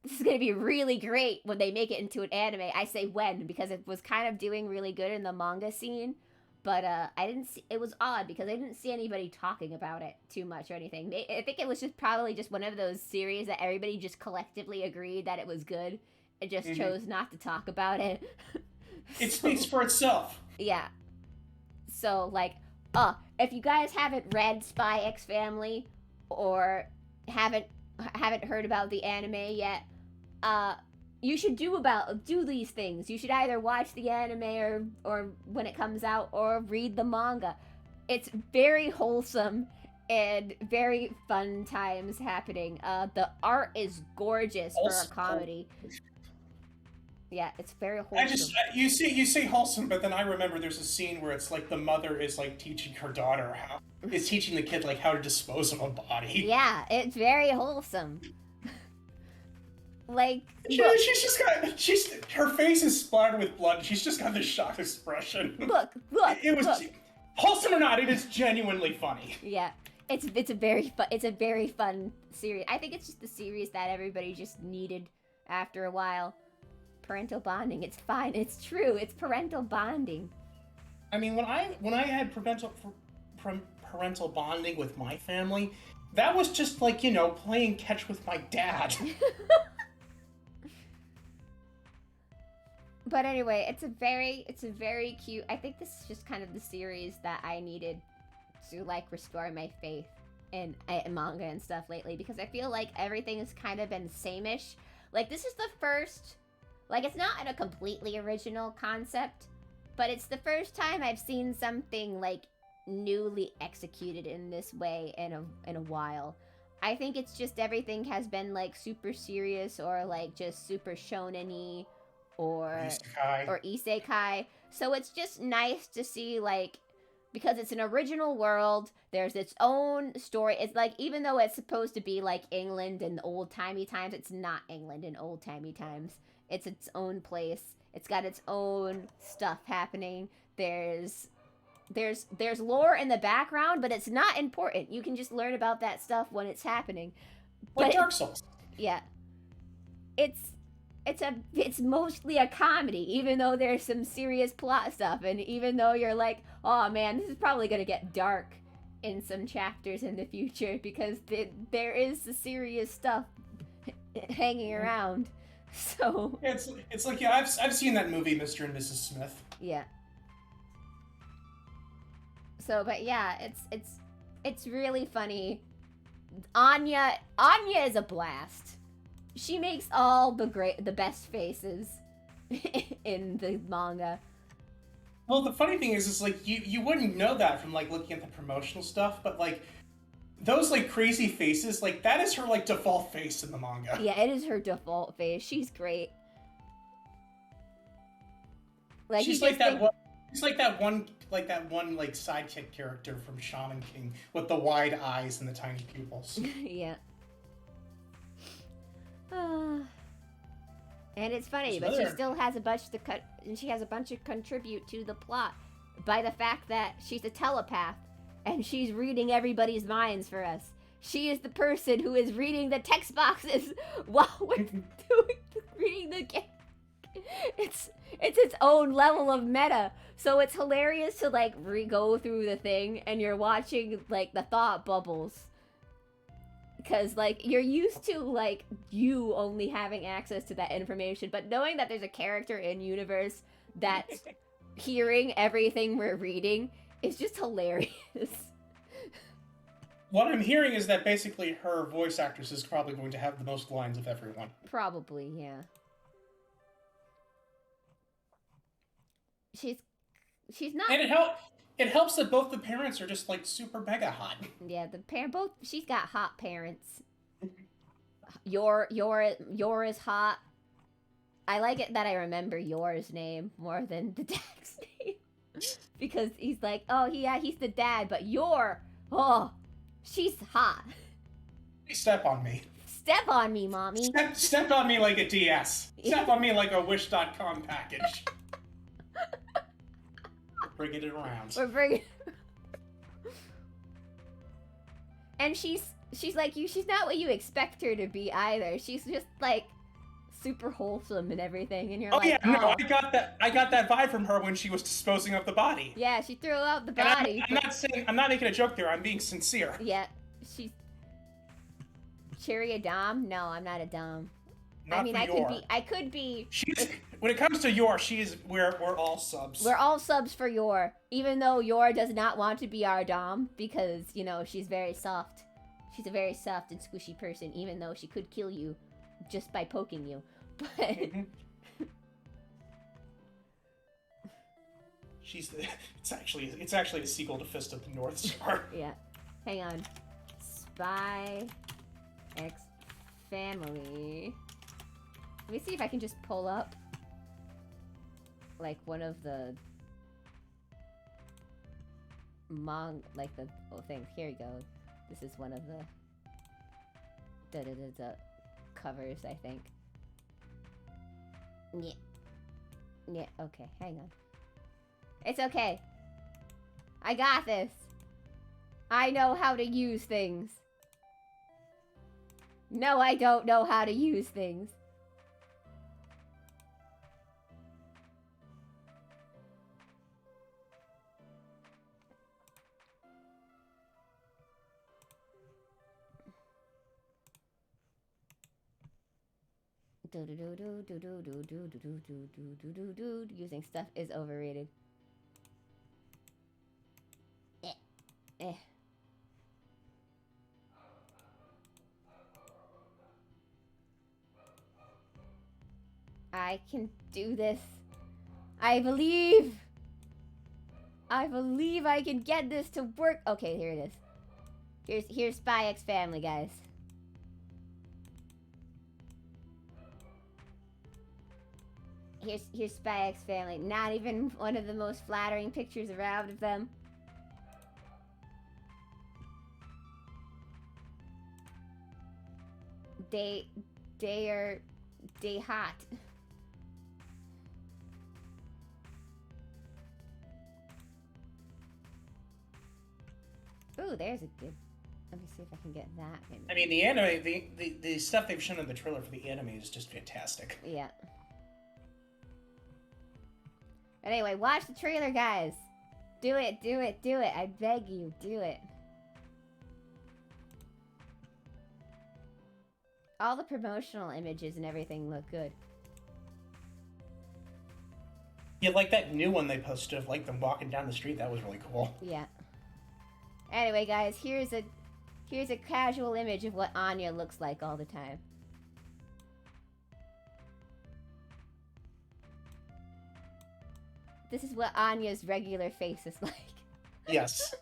this is gonna be really great when they make it into an anime. I say when, because it was kind of doing really good in the manga scene, but I didn't see. It was odd because I didn't see anybody talking about it too much or anything. I think it was just probably just one of those series that everybody just collectively agreed that it was good and just chose not to talk about it. It speaks for itself. Yeah. So like, if you guys haven't read Spy X Family or haven't heard about the anime yet, you should do these things. You should either watch the anime or when it comes out, or read the manga. It's very wholesome and very fun times happening. The art is gorgeous for a comedy. Yeah, it's very wholesome. You say wholesome, but then I remember there's a scene where it's like the mother is like teaching the kid like how to dispose of a body. Yeah, it's very wholesome. Like, her face is splattered with blood. And she's just got this shocked expression. Look. Wholesome or not, it is genuinely funny. Yeah, it's a very fun series. I think it's just the series that everybody just needed after a while. Parental bonding. It's fine. It's true. It's parental bonding. I mean, when I had parental bonding with my family, that was just like, playing catch with my dad. But anyway, it's a very cute. I think this is just kind of the series that I needed to like restore my faith in manga and stuff lately, because I feel like everything has kind of been same-ish. Like, this is the first, like, it's not a completely original concept, but it's the first time I've seen something like newly executed in this way in a while. I think it's just everything has been like super serious or like just super shonen-y or isekai. So it's just nice to see, like, because it's an original world, there's its own story. It's like, even though it's supposed to be like England in old-timey times, it's not England in old-timey times. It's its own place. It's got its own stuff happening. There's lore in the background, but it's not important. You can just learn about that stuff when it's happening. Like Dark Souls. Yeah. It's mostly a comedy, even though there's some serious plot stuff, and even though you're like, oh man, this is probably gonna get dark in some chapters in the future, because there is the serious stuff hanging around. So it's like, yeah, I've seen that movie, Mr. and Mrs. Smith. Yeah. So, but yeah, it's really funny. Anya is a blast. She makes all the best faces in the manga. Well, the funny thing is like, you wouldn't know that from like looking at the promotional stuff, but like those like crazy faces, like that is her like default face in the manga. Yeah, it is her default face. She's great. Like, she's like that one sidekick character from Shaman King with the wide eyes and the tiny pupils. Yeah. And it's funny, but she still has a bunch to contribute to the plot by the fact that she's a telepath and she's reading everybody's minds for us. She is the person who is reading the text boxes while we're reading the game. It's its own level of meta. So it's hilarious to like go through the thing and you're watching like the thought bubbles. Because, like, you're used to, like, you only having access to that information, but knowing that there's a character in universe that's hearing everything we're reading is just hilarious. What I'm hearing is that basically her voice actress is probably going to have the most lines of everyone. Probably, yeah. She's not... And it helps that both the parents are just, like, super mega hot. Yeah, she's got hot parents. Yor is hot. I like it that I remember Yor's name more than the dad's name. Because he's like, oh, yeah, he's the dad, but Yor, oh, she's hot. Step on me. Step on me, mommy. Step on me like a DS. Step on me like a Wish.com package. Bringing it around. We're bringing... And she's like you. She's not what you expect her to be either. She's just like super wholesome and everything, and you're like, yeah, no, I got that vibe from her when she was disposing of the body. Yeah, she threw out the body. And I'm not making a joke there. I'm being sincere. Yeah, she's Cherry a dom? No, I'm not a dom. Not I mean, I could be. When it comes to Yor, we're all subs. We're all subs for Yor, even though Yor does not want to be our dom because, you know, she's very soft. She's a very soft and squishy person, even though she could kill you just by poking you. But it's actually a sequel to Fist of the North Star. Yeah. Hang on. Spy X Family. Let me see if I can just pull up like one of the things. Here we go. This is one of the covers, I think. Yeah, okay, hang on. It's okay. I got this. I know how to use things. No, I don't know how to use things. Using stuff is overrated. I can do this. I believe I can get this to work. Okay, here it is. Here's Spy X Family, guys. Here's Spy X Family. Not even one of the most flattering pictures around of them. They hot. Ooh, there's a good. Let me see if I can get that. Maybe. I mean, the anime, the stuff they've shown in the trailer for the anime is just fantastic. Yeah. Anyway, watch the trailer, guys. Do it. I beg you, do it. All the promotional images and everything look good. Yeah, like that new one they posted of like them walking down the street. That was really cool. Yeah. Anyway, guys, here's a casual image of what Anya looks like all the time. This is what Anya's regular face is like. Yes.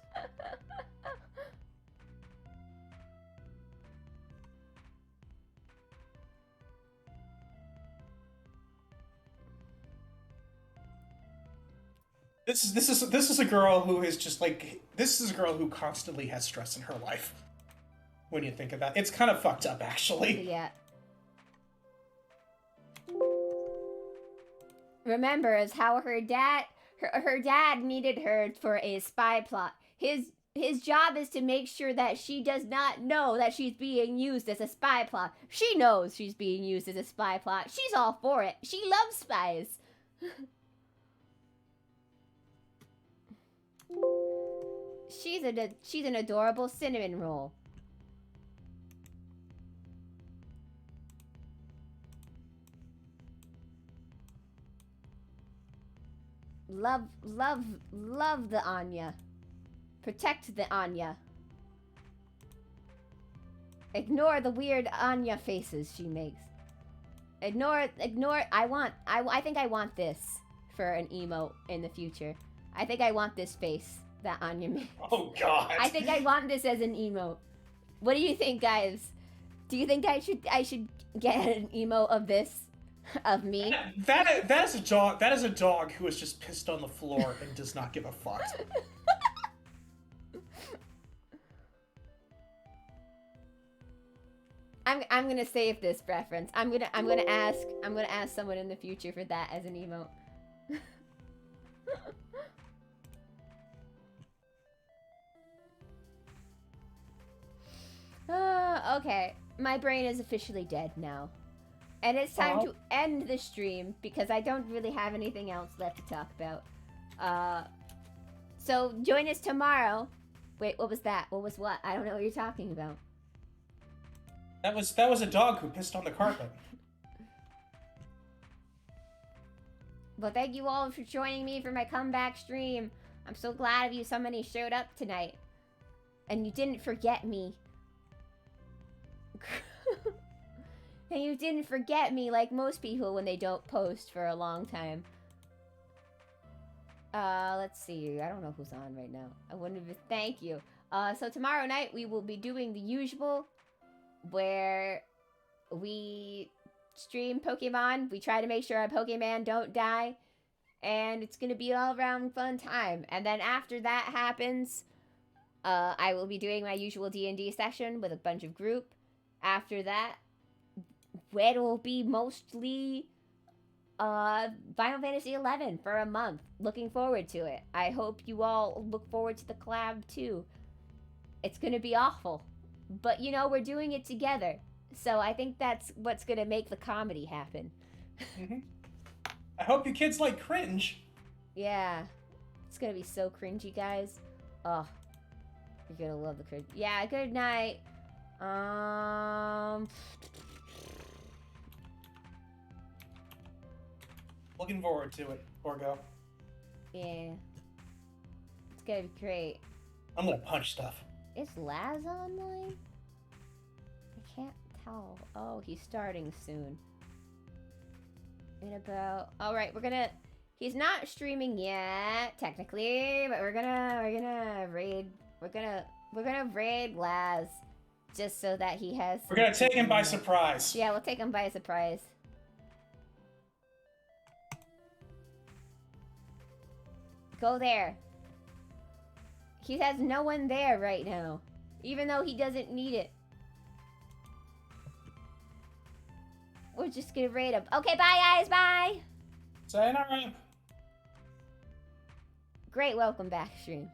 This is a girl who is just like, this is a girl who constantly has stress in her life. When you think about it, it's kind of fucked up, actually. Yeah. Remember, is how her dad needed her for a spy plot. His job is to make sure that she does not know that she's being used as a spy plot. She knows she's being used as a spy plot. She's all for it. She loves spies. She's an adorable cinnamon roll. Love the Anya. Protect the Anya. Ignore the weird Anya faces she makes. Ignore, I think I want this for an emote in the future. I think I want this face that Anya makes. Oh god. I think I want this as an emote. What do you think, guys? Do you think I should get an emote of this? Of me? That is a dog who is just pissed on the floor and does not give a fuck. I'm gonna save this reference. I'm gonna ask someone in the future for that as an emote. Okay, my brain is officially dead now. And it's time to end the stream because I don't really have anything else left to talk about. So join us tomorrow. Wait, what was that? What was what? I don't know what you're talking about. That was a dog who pissed on the carpet. Well, thank you all for joining me for my comeback stream. I'm so glad of you. So many showed up tonight. And you didn't forget me. And you didn't forget me like most people when they don't post for a long time. Let's see. I don't know who's on right now. I wouldn't have... Thank you. So tomorrow night we will be doing the usual where we stream Pokemon. We try to make sure our Pokemon don't die. And it's going to be an all-around fun time. And then after that happens, I will be doing my usual D&D session with a bunch of group. After that, it will be mostly Final Fantasy XI for a month. Looking forward to it. I hope you all look forward to the collab too. It's going to be awful. But, you know, we're doing it together. So I think that's what's going to make the comedy happen. Mm-hmm. I hope you kids like cringe. Yeah. It's going to be so cringy, guys. Oh, you're going to love the cringe. Yeah, good night. Looking forward to it, Orgo. Yeah. It's gonna be great. I'm gonna punch stuff. Is Laz online? I can't tell. Oh, he's starting soon. In about... Alright, we're gonna... He's not streaming yet, technically, but we're gonna raid... We're gonna raid Laz. Just so that he has... We're gonna take him by surprise. Yeah, we'll take him by surprise. Go there. He has no one there right now. Even though he doesn't need it. We're just gonna raid him. Okay, bye guys, bye! Sayonara. Great welcome back stream.